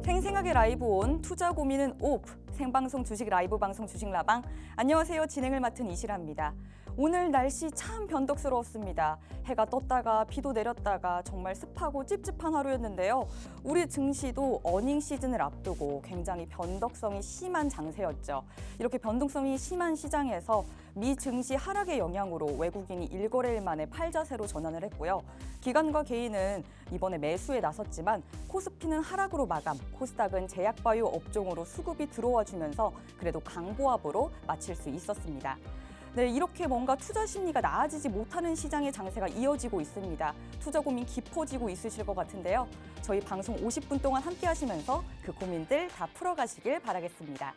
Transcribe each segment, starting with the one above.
생생하게 라이브 온 투자 고민은 오프 생방송 주식 라이브 방송 주식 라방. 안녕하세요. 진행을 맡은 이시라입니다. 오늘 날씨 참 변덕스러웠습니다. 해가 떴다가 비도 내렸다가 정말 습하고 찝찝한 하루였는데요. 우리 증시도 어닝 시즌을 앞두고 굉장히 변덕성이 심한 장세였죠. 이렇게 변동성이 심한 시장에서 미 증시 하락의 영향으로 외국인이 일거래일 만에 팔자세로 전환을 했고요. 기관과 개인은 이번에 매수에 나섰지만 코스피는 하락으로 마감, 코스닥은 제약바이오 업종으로 수급이 들어와 주면서 그래도 강보합으로 마칠 수 있었습니다. 네, 이렇게 뭔가 투자 심리가 나아지지 못하는 시장의 장세가 이어지고 있습니다. 투자 고민 깊어지고 있으실 것 같은데요. 저희 방송 50분 동안 함께 하시면서 그 고민들 다 풀어가시길 바라겠습니다.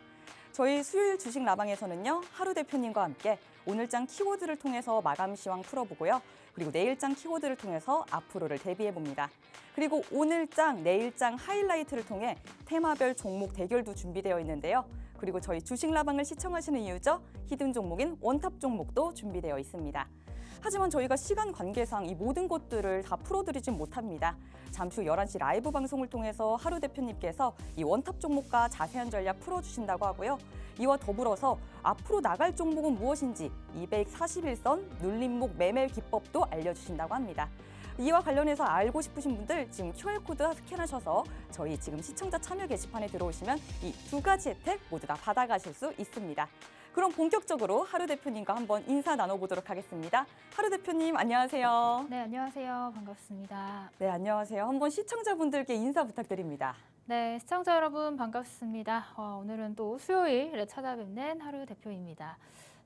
저희 수요일 주식 라방에서는요, 하루 대표님과 함께 오늘장 키워드를 통해서 마감 시황 풀어보고요. 그리고 내일장 키워드를 통해서 앞으로를 대비해봅니다. 그리고 오늘장, 내일장 하이라이트를 통해 테마별 종목 대결도 준비되어 있는데요. 그리고 저희 주식 라방을 시청하시는 이유죠. 히든 종목인 원탑 종목도 준비되어 있습니다. 하지만 저희가 시간 관계상 이 모든 것들을 다 풀어드리진 못합니다. 잠시 후 11시 라이브 방송을 통해서 하루 대표님께서 이 원탑 종목과 자세한 전략 풀어주신다고 하고요. 이와 더불어서 앞으로 나갈 종목은 무엇인지 241선 눌림목 매매 기법도 알려주신다고 합니다. 이와 관련해서 알고 싶으신 분들 지금 QR코드 스캔하셔서 저희 지금 시청자 참여 게시판에 들어오시면 이 두 가지 혜택 모두 다 받아가실 수 있습니다. 그럼 본격적으로 하루 대표님과 한번 인사 나눠보도록 하겠습니다. 하루 대표님 안녕하세요. 네, 안녕하세요. 반갑습니다. 네, 안녕하세요. 한번 시청자분들께 인사 부탁드립니다. 네, 시청자 여러분 반갑습니다. 오늘은 또 수요일에 찾아뵙는 하루 대표입니다.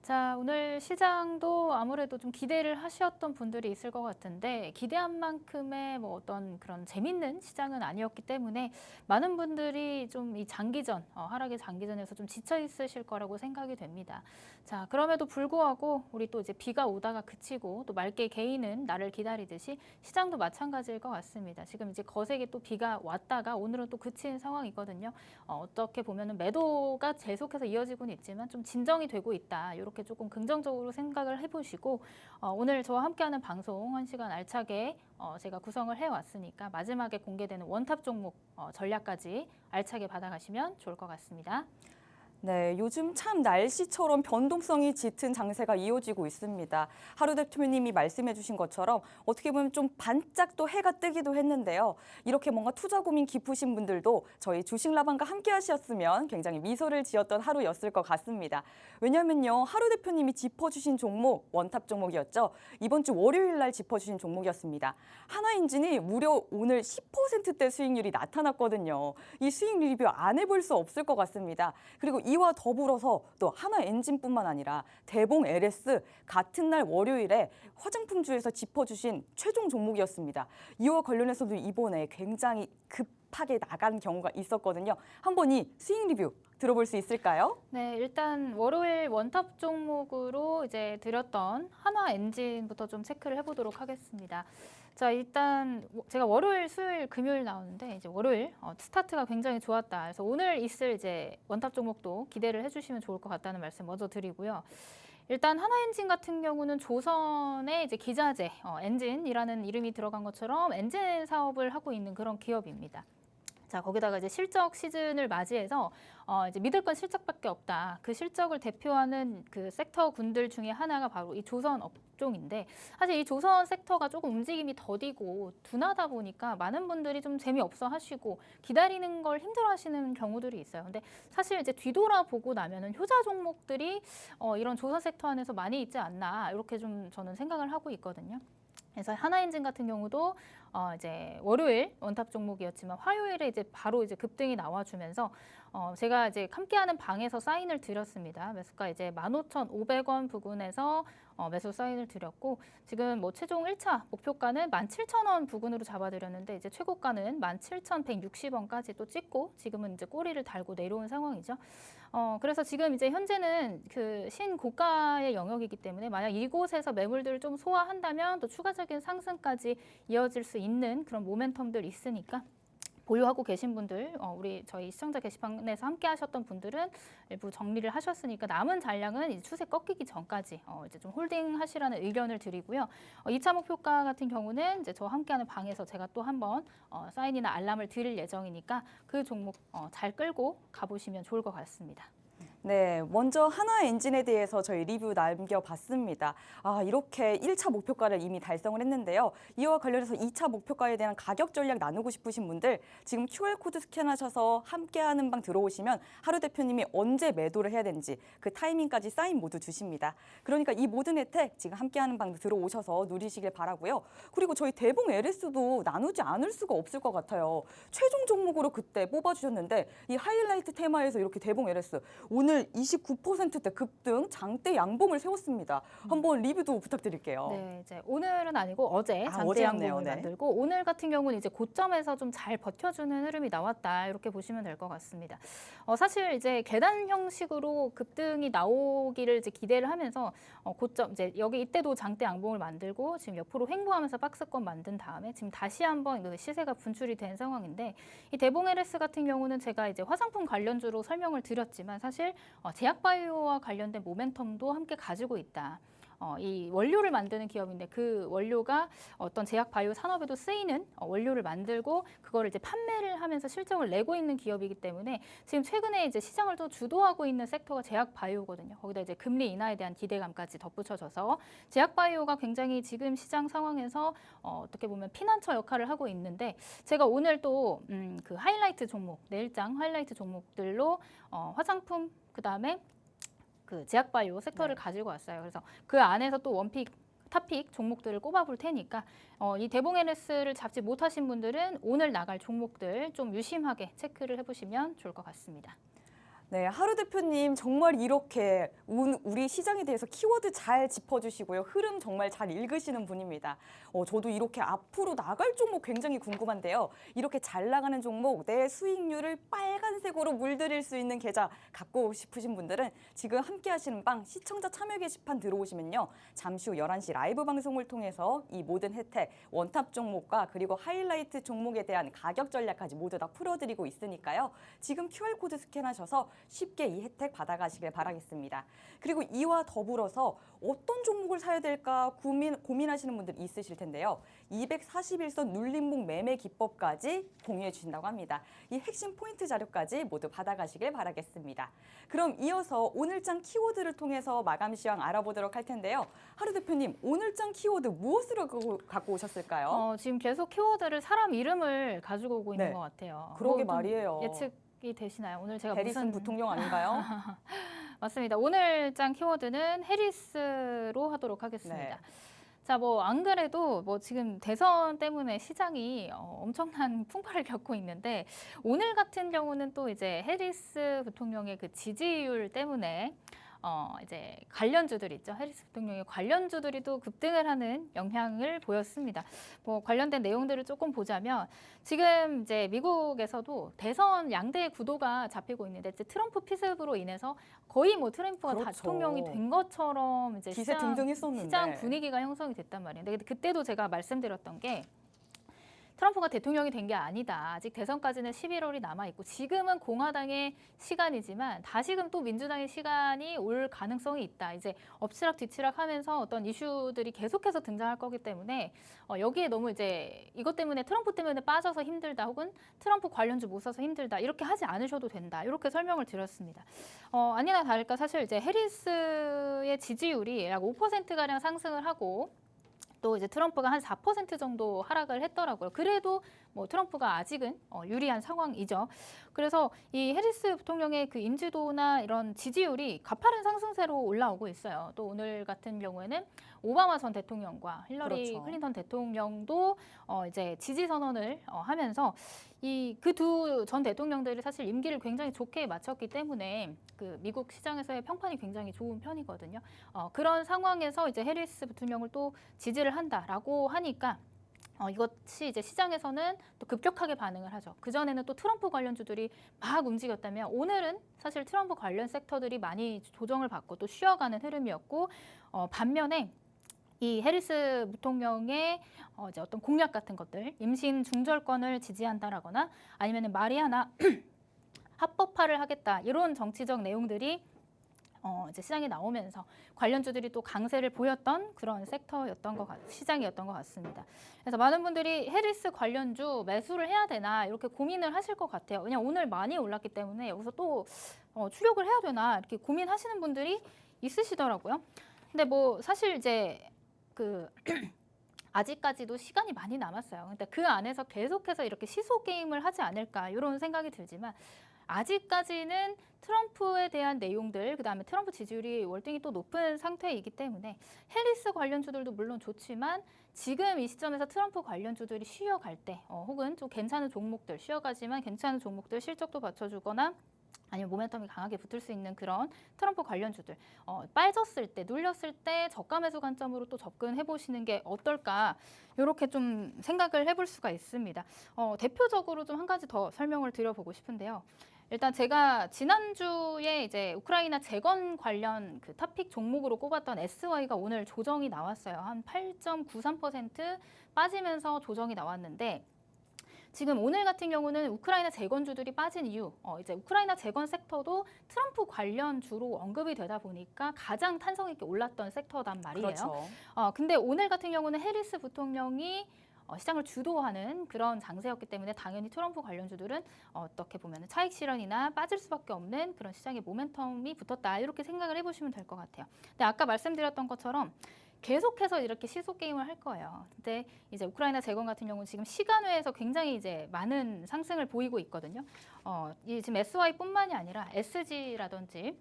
자, 오늘 시장도 아무래도 좀 기대를 하셨던 분들이 있을 것 같은데 기대한 만큼의 뭐 어떤 그런 재밌는 시장은 아니었기 때문에 많은 분들이 좀 이 장기전, 하락의 장기전에서 좀 지쳐 있으실 거라고 생각이 됩니다. 자, 그럼에도 불구하고 우리 또 이제 비가 오다가 그치고 또 맑게 개이는 날을 기다리듯이 시장도 마찬가지일 것 같습니다. 지금 이제 거세게 또 비가 왔다가 오늘은 또 그친 상황이거든요. 어떻게 보면은 매도가 계속해서 이어지고는 있지만 좀 진정이 되고 있다. 이렇게 조금 긍정적으로 생각을 해보시고 오늘 저와 함께하는 방송 1시간 알차게 제가 구성을 해왔으니까 마지막에 공개되는 원탑 종목 전략까지 알차게 받아가시면 좋을 것 같습니다. 네, 요즘 참 날씨처럼 변동성이 짙은 장세가 이어지고 있습니다. 하루 대표님이 말씀해 주신 것처럼 어떻게 보면 좀 반짝 또 해가 뜨기도 했는데요. 이렇게 뭔가 투자 고민 깊으신 분들도 저희 주식 라방과 함께 하셨으면 굉장히 미소를 지었던 하루였을 것 같습니다. 왜냐면요, 하루 대표님이 짚어주신 종목, 원탑 종목이었죠. 이번 주 월요일 날 짚어주신 종목이었습니다. 하나엔진이 무려 오늘 10%대 수익률이 나타났거든요. 이 수익 리뷰 안 해볼 수 없을 것 같습니다. 그리고 이와 더불어서 또 하나엔진뿐만 아니라 대봉 LS 같은 날 월요일에 화장품주에서 짚어주신 최종 종목이었습니다. 이와 관련해서도 이번에 굉장히 급하게 나간 경우가 있었거든요. 한번 이 수익 리뷰 들어볼 수 있을까요? 네, 일단 월요일 원탑 종목으로 이제 드렸던 하나엔진부터 좀 체크를 해보도록 하겠습니다. 자, 일단 제가 월요일, 수요일, 금요일 나오는데 이제 월요일 스타트가 굉장히 좋았다. 그래서 오늘 있을 이제 원탑 종목도 기대를 해주시면 좋을 것 같다는 말씀 먼저 드리고요. 일단 하나엔진 같은 경우는 조선의 이제 기자재 엔진이라는 이름이 들어간 것처럼 엔진 사업을 하고 있는 그런 기업입니다. 자, 거기다가 이제 실적 시즌을 맞이해서 이제 믿을 건 실적밖에 없다. 그 실적을 대표하는 그 섹터 군들 중에 하나가 바로 이 조선 업종인데 사실 이 조선 섹터가 조금 움직임이 더디고 둔하다 보니까 많은 분들이 좀 재미없어 하시고 기다리는 걸 힘들어 하시는 경우들이 있어요. 근데 사실 이제 뒤돌아보고 나면은 효자 종목들이 이런 조선 섹터 안에서 많이 있지 않나 이렇게 좀 저는 생각을 하고 있거든요. 그래서 하나엔진 같은 경우도 이제 월요일 원탑 종목이었지만 화요일에 이제 바로 이제 급등이 나와주면서 제가 이제 함께하는 방에서 사인을 드렸습니다. 매수가 이제 15,500원 부근에서 매수 사인을 드렸고 지금 뭐 최종 1차 목표가는 17,000원 부근으로 잡아드렸는데 이제 최고가는 17,160원까지 또 찍고 지금은 이제 꼬리를 달고 내려온 상황이죠. 그래서 지금 이제 현재는 그 신고가의 영역이기 때문에 만약 이곳에서 매물들을 좀 소화한다면 또 추가적인 상승까지 이어질 수 있는 그런 모멘텀들 있으니까 보유하고 계신 분들, 저희 시청자 게시판에서 함께 하셨던 분들은 일부 정리를 하셨으니까 남은 잔량은 이제 추세 꺾이기 전까지 이제 좀 홀딩 하시라는 의견을 드리고요. 2차 목표가 같은 경우는 이제 저와 함께하는 방에서 제가 또 한번 사인이나 알람을 드릴 예정이니까 그 종목 잘 끌고 가보시면 좋을 것 같습니다. 네, 먼저 하나엔진에 대해서 저희 리뷰 남겨봤습니다. 이렇게 1차 목표가를 이미 달성을 했는데요. 이와 관련해서 2차 목표가에 대한 가격 전략 나누고 싶으신 분들 지금 QR코드 스캔하셔서 함께하는 방 들어오시면 하루 대표님이 언제 매도를 해야 되는지 그 타이밍까지 사인 모두 주십니다. 그러니까 이 모든 혜택 지금 함께하는 방 들어오셔서 누리시길 바라고요. 그리고 저희 대봉 LS도 나누지 않을 수가 없을 것 같아요. 최종 종목으로 그때 뽑아주셨는데 이 하이라이트 테마에서 이렇게 대봉 LS 오늘 29%대 급등 장대 양봉을 세웠습니다. 한번 리뷰도 부탁드릴게요. 네, 이제 오늘은 아니고 어제 장대 어제였네요. 양봉을 네. 만들고 오늘 같은 경우는 이제 고점에서 좀 잘 버텨주는 흐름이 나왔다 이렇게 보시면 될 것 같습니다. 사실 이제 계단 형식으로 급등이 나오기를 이제 기대를 하면서 고점 이제 여기 이때도 장대 양봉을 만들고 지금 옆으로 횡보하면서 박스권 만든 다음에 지금 다시 한번 그 시세가 분출이 된 상황인데 이 대봉 LS 같은 경우는 제가 이제 화장품 관련주로 설명을 드렸지만 사실 제약바이오와 관련된 모멘텀도 함께 가지고 있다. 이 원료를 만드는 기업인데 그 원료가 어떤 제약바이오 산업에도 쓰이는 원료를 만들고 그거를 이제 판매를 하면서 실적을 내고 있는 기업이기 때문에 지금 최근에 이제 시장을 또 주도하고 있는 섹터가 제약바이오거든요. 거기다 이제 금리 인하에 대한 기대감까지 덧붙여져서 제약바이오가 굉장히 지금 시장 상황에서 어떻게 보면 피난처 역할을 하고 있는데 제가 오늘 또 그 하이라이트 종목, 내일장 하이라이트 종목들로 화장품 그다음에 그 제약바이오 섹터를 가지고 왔어요. 그래서 그 안에서 또 원픽, 탑픽 종목들을 꼽아볼 테니까 이 대봉 LS를 잡지 못하신 분들은 오늘 나갈 종목들 좀 유심하게 체크를 해보시면 좋을 것 같습니다. 네, 하루 대표님 정말 이렇게 우리 시장에 대해서 키워드 잘 짚어주시고요. 흐름 정말 잘 읽으시는 분입니다. 저도 이렇게 앞으로 나갈 종목 굉장히 궁금한데요. 이렇게 잘 나가는 종목, 내 수익률을 빨간색으로 물들일 수 있는 계좌 갖고 싶으신 분들은 지금 함께 하시는 방 시청자 참여 게시판 들어오시면요. 잠시 후 11시 라이브 방송을 통해서 이 모든 혜택, 원탑 종목과 그리고 하이라이트 종목에 대한 가격 전략까지 모두 다 풀어드리고 있으니까요. 지금 QR코드 스캔하셔서 쉽게 이 혜택 받아가시길 바라겠습니다. 그리고 이와 더불어서 어떤 종목을 사야 될까 고민하시는 분들 있으실 텐데요. 241선 눌림목 매매 기법까지 공유해 주신다고 합니다. 이 핵심 포인트 자료까지 모두 받아가시길 바라겠습니다. 그럼 이어서 오늘장 키워드를 통해서 마감 시황 알아보도록 할 텐데요. 하루 대표님, 오늘장 키워드 무엇으로 갖고 오셨을까요? 지금 계속 키워드를 사람 이름을 가지고 오고 있는 네. 것 같아요. 그러게 말이에요. 예측이 되시나요? 오늘 제가 해리슨 부통령 아닌가요? 맞습니다. 오늘 장 키워드는 해리스로 하도록 하겠습니다. 네. 자, 안 그래도 지금 대선 때문에 시장이 엄청난 풍파를 겪고 있는데 오늘 같은 경우는 또 이제 해리스 부통령의 그 지지율 때문에 이제 관련주들 있죠. 해리스 부통령의 관련주들이 또 급등을 하는 영향을 보였습니다. 관련된 내용들을 조금 보자면 지금 이제 미국에서도 대선 양대 구도가 잡히고 있는데 이제 트럼프 피습으로 인해서 거의 트럼프가 그렇죠. 대통령이 된 것처럼 이제 기세 등등했었는데. 시장 분위기가 형성이 됐단 말이에요. 근데 그때도 제가 말씀드렸던 게 트럼프가 대통령이 된 게 아니다. 아직 대선까지는 11월이 남아있고 지금은 공화당의 시간이지만 다시금 또 민주당의 시간이 올 가능성이 있다. 이제 엎치락 뒤치락 하면서 어떤 이슈들이 계속해서 등장할 거기 때문에 여기에 너무 이제 이것 때문에 트럼프 때문에 빠져서 힘들다 혹은 트럼프 관련주 못 사서 힘들다 이렇게 하지 않으셔도 된다. 이렇게 설명을 드렸습니다. 아니나 다를까 사실 이제 해리스의 지지율이 약 5%가량 상승을 하고 또 이제 트럼프가 한 4% 정도 하락을 했더라고요. 그래도 트럼프가 아직은 유리한 상황이죠. 그래서 이 해리스 부통령의 그 인지도나 이런 지지율이 가파른 상승세로 올라오고 있어요. 또 오늘 같은 경우에는 오바마 전 대통령과 힐러리 그렇죠. 클린턴 대통령도 이제 지지 선언을 하면서 이 그 두 전 대통령들이 사실 임기를 굉장히 좋게 마쳤기 때문에 그 미국 시장에서의 평판이 굉장히 좋은 편이거든요. 그런 상황에서 이제 해리스 부통령을 또 지지를 한다라고 하니까 이것이 이제 시장에서는 또 급격하게 반응을 하죠. 그전에는 또 트럼프 관련주들이 막 움직였다면 오늘은 사실 트럼프 관련 섹터들이 많이 조정을 받고 또 쉬어가는 흐름이었고 반면에 이 해리스 부통령의 이제 어떤 공약 같은 것들, 임신 중절권을 지지한다라거나 아니면 마리아나 합법화를 하겠다 이런 정치적 내용들이 이제 시장에 나오면서 관련주들이 또 강세를 보였던 그런 시장이었던 것 같습니다. 그래서 많은 분들이 해리스 관련주 매수를 해야 되나 이렇게 고민을 하실 것 같아요. 왜냐면 오늘 많이 올랐기 때문에 여기서 또 추격을 해야 되나 이렇게 고민하시는 분들이 있으시더라고요. 근데 뭐 사실 이제 아직까지도 시간이 많이 남았어요. 근데 그 안에서 계속해서 이렇게 시소 게임을 하지 않을까 이런 생각이 들지만 아직까지는 트럼프에 대한 내용들, 그다음에 트럼프 지지율이 월등히 또 높은 상태이기 때문에 해리스 관련주들도 물론 좋지만 지금 이 시점에서 트럼프 관련주들이 쉬어갈 때 혹은 좀 괜찮은 종목들, 쉬어가지만 괜찮은 종목들 실적도 받쳐주거나 아니면 모멘텀이 강하게 붙을 수 있는 그런 트럼프 관련주들 빠졌을 때, 눌렸을 때 저가 매수 관점으로 또 접근해 보시는 게 어떨까 이렇게 좀 생각을 해볼 수가 있습니다. 대표적으로 좀 한 가지 더 설명을 드려보고 싶은데요. 일단 제가 지난주에 이제 우크라이나 재건 관련 그 토픽 종목으로 꼽았던 SY가 오늘 조정이 나왔어요. 한 8.93% 빠지면서 조정이 나왔는데 지금 오늘 같은 경우는 우크라이나 재건주들이 빠진 이유, 이제 우크라이나 재건 섹터도 트럼프 관련주로 언급이 되다 보니까 가장 탄성 있게 올랐던 섹터단 말이에요. 그렇죠. 근데 오늘 같은 경우는 해리스 부통령이 시장을 주도하는 그런 장세였기 때문에 당연히 트럼프 관련주들은 어떻게 보면 차익 실현이나 빠질 수밖에 없는 그런 시장의 모멘텀이 붙었다 이렇게 생각을 해보시면 될 것 같아요. 근데 아까 말씀드렸던 것처럼 계속해서 이렇게 시소 게임을 할 거예요. 근데 이제 우크라이나 재건 같은 경우는 지금 시간외에서 굉장히 이제 많은 상승을 보이고 있거든요. 지금 SY뿐만이 아니라 SG라든지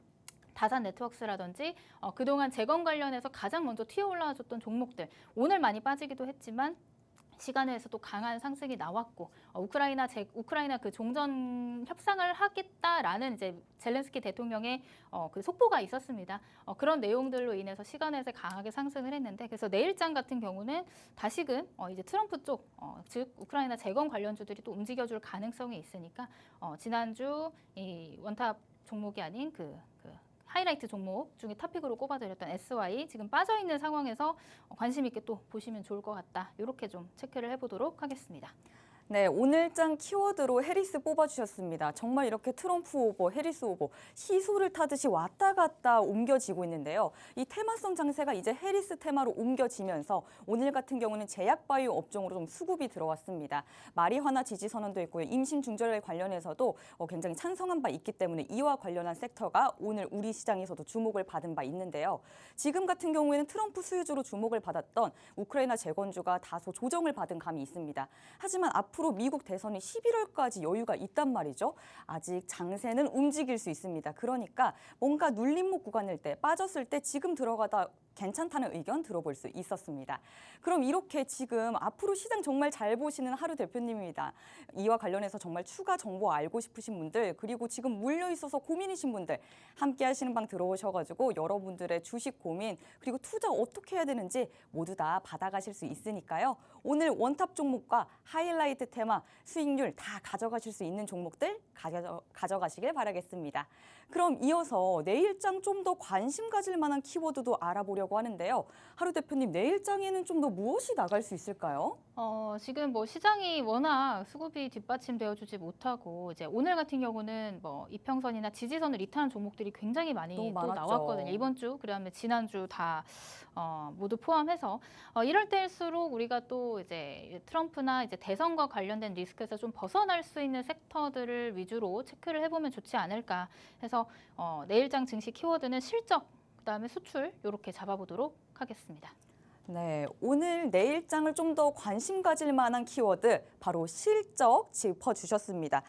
다산 네트워크스라든지 그동안 재건 관련해서 가장 먼저 튀어 올라와줬던 종목들 오늘 많이 빠지기도 했지만 시간에서도 강한 상승이 나왔고 우크라이나 그 종전 협상을 하겠다라는 이제 젤렌스키 대통령의 그 속보가 있었습니다. 그런 내용들로 인해서 시간에서 강하게 상승을 했는데 그래서 내일장 같은 경우는 다시금 이제 트럼프 쪽 즉 우크라이나 재건 관련주들이 또 움직여줄 가능성이 있으니까 지난주 이 원탑 종목이 아닌 그 하이라이트 종목 중에 토픽으로 꼽아드렸던 SY 지금 빠져있는 상황에서 관심 있게 또 보시면 좋을 것 같다. 이렇게 좀 체크를 해보도록 하겠습니다. 네, 오늘장 키워드로 해리스 뽑아주셨습니다. 정말 이렇게 트럼프 오버, 해리스 오버, 시소를 타듯이 왔다 갔다 옮겨지고 있는데요. 이 테마성 장세가 이제 해리스 테마로 옮겨지면서 오늘 같은 경우는 제약바이오 업종으로 좀 수급이 들어왔습니다. 마리화나 지지 선언도 있고요. 임신 중절 관련해서도 굉장히 찬성한 바 있기 때문에 이와 관련한 섹터가 오늘 우리 시장에서도 주목을 받은 바 있는데요. 지금 같은 경우에는 트럼프 수혜주로 주목을 받았던 우크라이나 재건주가 다소 조정을 받은 감이 있습니다. 하지만 앞으로 미국 대선이 11월까지 여유가 있단 말이죠. 아직 장세는 움직일 수 있습니다. 그러니까 뭔가 눌림목 구간일 때, 빠졌을 때 지금 들어가다 괜찮다는 의견 들어볼 수 있었습니다. 그럼 이렇게 지금 앞으로 시장 정말 잘 보시는 하루 대표님입니다. 이와 관련해서 정말 추가 정보 알고 싶으신 분들 그리고 지금 물려 있어서 고민이신 분들 함께 하시는 방 들어오셔가지고 여러분들의 주식 고민 그리고 투자 어떻게 해야 되는지 모두 다 받아가실 수 있으니까요. 오늘 원탑 종목과 하이라이트 테마 수익률 다 가져가실 수 있는 종목들 가져가시길 바라겠습니다. 그럼 이어서 내일장 좀 더 관심 가질 만한 키워드도 알아보려고 하는데요. 하루 대표님, 내일장에는 좀 더 무엇이 나갈 수 있을까요? 지금 뭐 시장이 워낙 수급이 뒷받침되어 주지 못하고 이제 오늘 같은 경우는 뭐 이평선이나 지지선을 이탈한 종목들이 굉장히 많이 너무 또 많았죠. 나왔거든요. 이번 주, 그다음에 지난주 다 모두 포함해서 이럴 때일수록 우리가 또 이제 트럼프나 이제 대선과 관련된 리스크에서 좀 벗어날 수 있는 섹터들을 위주로 체크를 해보면 좋지 않을까 해서 내일장 증시 키워드는 실적, 그다음에 수출 이렇게 잡아보도록 하겠습니다. 네, 오늘 내일장을 좀 더 관심 가질 만한 키워드 바로 실적 짚어주셨습니다.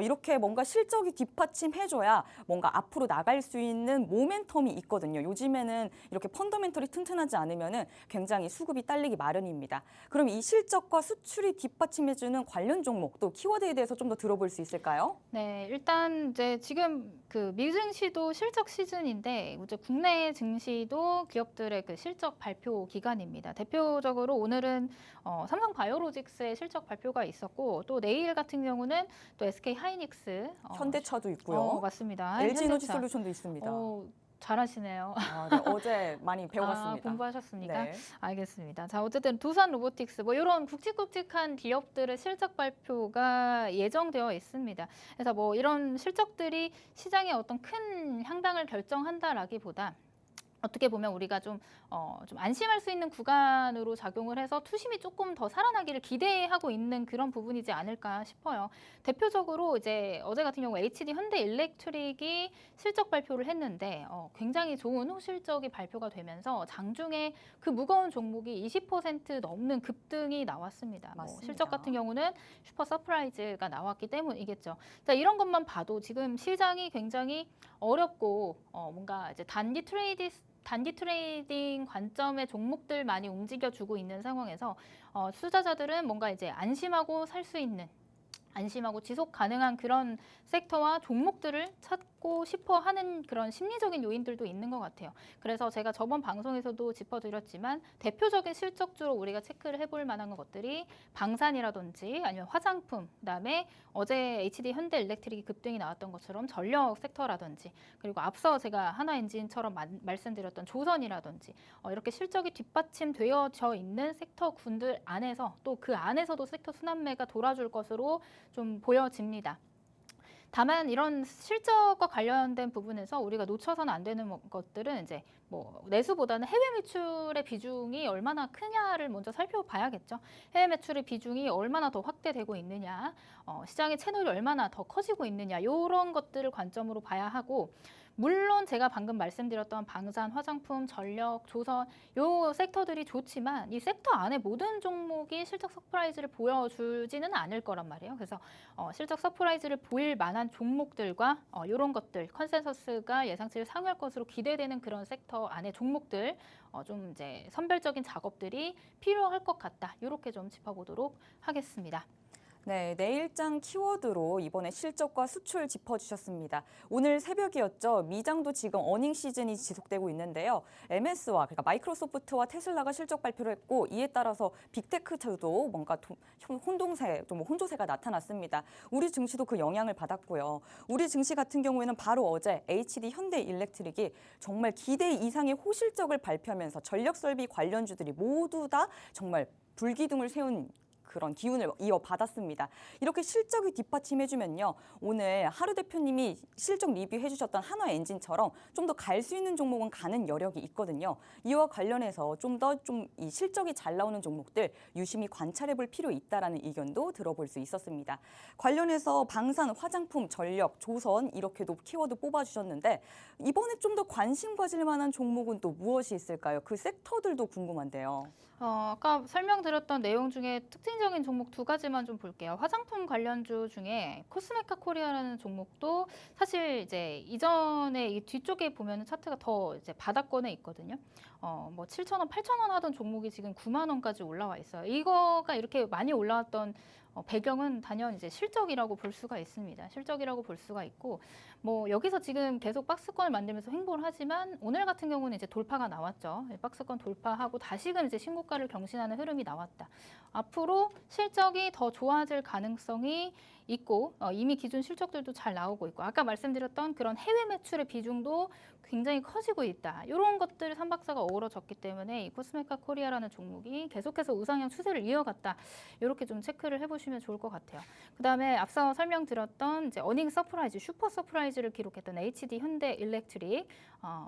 이렇게 뭔가 실적이 뒷받침해줘야 뭔가 앞으로 나갈 수 있는 모멘텀이 있거든요. 요즘에는 이렇게 펀더멘털이 튼튼하지 않으면 굉장히 수급이 딸리기 마련입니다. 그럼 이 실적과 수출이 뒷받침해주는 관련 종목 또 키워드에 대해서 좀 더 들어볼 수 있을까요? 네, 일단 이제 지금 그 미증시도 실적 시즌인데 이제 국내 증시도 기업들의 그 실적 발표 기간입니다. 대표적으로 오늘은 삼성바이오로직스의 실적 발표가 있었고 또 내일 같은 경우는 또 SK 하이닉스, 현대차도 있고요. 맞습니다. LG 에너지 현대차. 솔루션도 있습니다. 잘하시네요. 네, 어제 많이 배워갔습니다. 공부하셨습니까? 네. 알겠습니다. 자, 어쨌든 두산 로보틱스 뭐 이런 굵직굵직한 기업들의 실적 발표가 예정되어 있습니다. 그래서 뭐 이런 실적들이 시장의 어떤 큰 향방을 결정한다라기보다 어떻게 보면 우리가 좀 안심할 수 있는 구간으로 작용을 해서 투심이 조금 더 살아나기를 기대하고 있는 그런 부분이지 않을까 싶어요. 대표적으로 이제 어제 같은 경우 HD 현대일렉트릭이 실적 발표를 했는데 굉장히 좋은 호실적이 발표가 되면서 장중에 그 무거운 종목이 20% 넘는 급등이 나왔습니다. 뭐 맞습니다. 실적 같은 경우는 슈퍼 서프라이즈가 나왔기 때문이겠죠. 자, 이런 것만 봐도 지금 시장이 굉장히 어렵고 뭔가 이제 단기 트레이딩 관점의 종목들 많이 움직여주고 있는 상황에서 투자자들은 뭔가 이제 안심하고 살 수 있는 안심하고 지속 가능한 그런 섹터와 종목들을 찾고 싶어 하는 그런 심리적인 요인들도 있는 것 같아요. 그래서 제가 저번 방송에서도 짚어드렸지만 대표적인 실적주로 우리가 체크를 해볼 만한 것들이 방산이라든지 아니면 화장품, 그다음에 어제 HD 현대일렉트릭이 급등이 나왔던 것처럼 전력 섹터라든지 그리고 앞서 제가 하나엔진처럼 말씀드렸던 조선이라든지 이렇게 실적이 뒷받침되어져 있는 섹터군들 안에서 또 그 안에서도 섹터 순환매가 돌아줄 것으로 좀 보여집니다. 다만 이런 실적과 관련된 부분에서 우리가 놓쳐서는 안 되는 것들은 이제 뭐 내수보다는 해외 매출의 비중이 얼마나 크냐를 먼저 살펴봐야겠죠. 해외 매출의 비중이 얼마나 더 확대되고 있느냐, 시장의 채널이 얼마나 더 커지고 있느냐 이런 것들을 관점으로 봐야 하고 물론 제가 방금 말씀드렸던 방산, 화장품, 전력, 조선 요 섹터들이 좋지만 이 섹터 안에 모든 종목이 실적 서프라이즈를 보여주지는 않을 거란 말이에요. 그래서 실적 서프라이즈를 보일 만한 종목들과 이런 것들 컨센서스가 예상치를 상회할 것으로 기대되는 그런 섹터 안의 종목들 좀 이제 선별적인 작업들이 필요할 것 같다. 이렇게 좀 짚어보도록 하겠습니다. 네, 내일장 키워드로 이번에 실적과 수출 짚어주셨습니다. 오늘 새벽이었죠. 미장도 지금 어닝 시즌이 지속되고 있는데요. MS와 그러니까 마이크로소프트와 테슬라가 실적 발표를 했고 이에 따라서 빅테크도 뭔가 혼조세가 나타났습니다. 우리 증시도 그 영향을 받았고요. 우리 증시 같은 경우에는 바로 어제 HD 현대일렉트릭이 정말 기대 이상의 호실적을 발표하면서 전력 설비 관련주들이 모두 다 정말 불기둥을 세운 그런 기운을 이어받았습니다. 이렇게 실적이 뒷받침해주면요. 오늘 하루 대표님이 실적 리뷰해 주셨던 한화엔진처럼 좀 더 갈 수 있는 종목은 가는 여력이 있거든요. 이와 관련해서 좀 더 이 실적이 잘 나오는 종목들 유심히 관찰해 볼 필요 있다라는 의견도 들어볼 수 있었습니다. 관련해서 방산, 화장품, 전력, 조선 이렇게도 키워드 뽑아주셨는데 이번에 좀 더 관심 가질 만한 종목은 또 무엇이 있을까요? 그 섹터들도 궁금한데요. 아까 설명드렸던 내용 중에 특징적인 종목 두 가지만 좀 볼게요. 화장품 관련주 중에 코스메카 코리아라는 종목도 사실 이제 이전에 이 뒤쪽에 보면 차트가 더 이제 바닥권에 있거든요. 뭐 7,000원, 8,000원 하던 종목이 지금 9만 원까지 올라와 있어요. 이거가 이렇게 많이 올라왔던 배경은 단연 이제 실적이라고 볼 수가 있습니다. 실적이라고 볼 수가 있고 뭐 여기서 지금 계속 박스권을 만들면서 횡보를 하지만 오늘 같은 경우는 이제 돌파가 나왔죠. 박스권 돌파하고 다시금 이제 신고가를 경신하는 흐름이 나왔다. 앞으로 실적이 더 좋아질 가능성이 있고 이미 기존 실적들도 잘 나오고 있고 아까 말씀드렸던 그런 해외 매출의 비중도 굉장히 커지고 있다. 이런 것들 삼박자가 어우러졌기 때문에 이 코스메카 코리아라는 종목이 계속해서 우상향 추세를 이어갔다. 이렇게 좀 체크를 해보시면 좋을 것 같아요. 그다음에 앞서 설명드렸던 이제 어닝 서프라이즈, 슈퍼 서프라이즈를 기록했던 HD 현대일렉트릭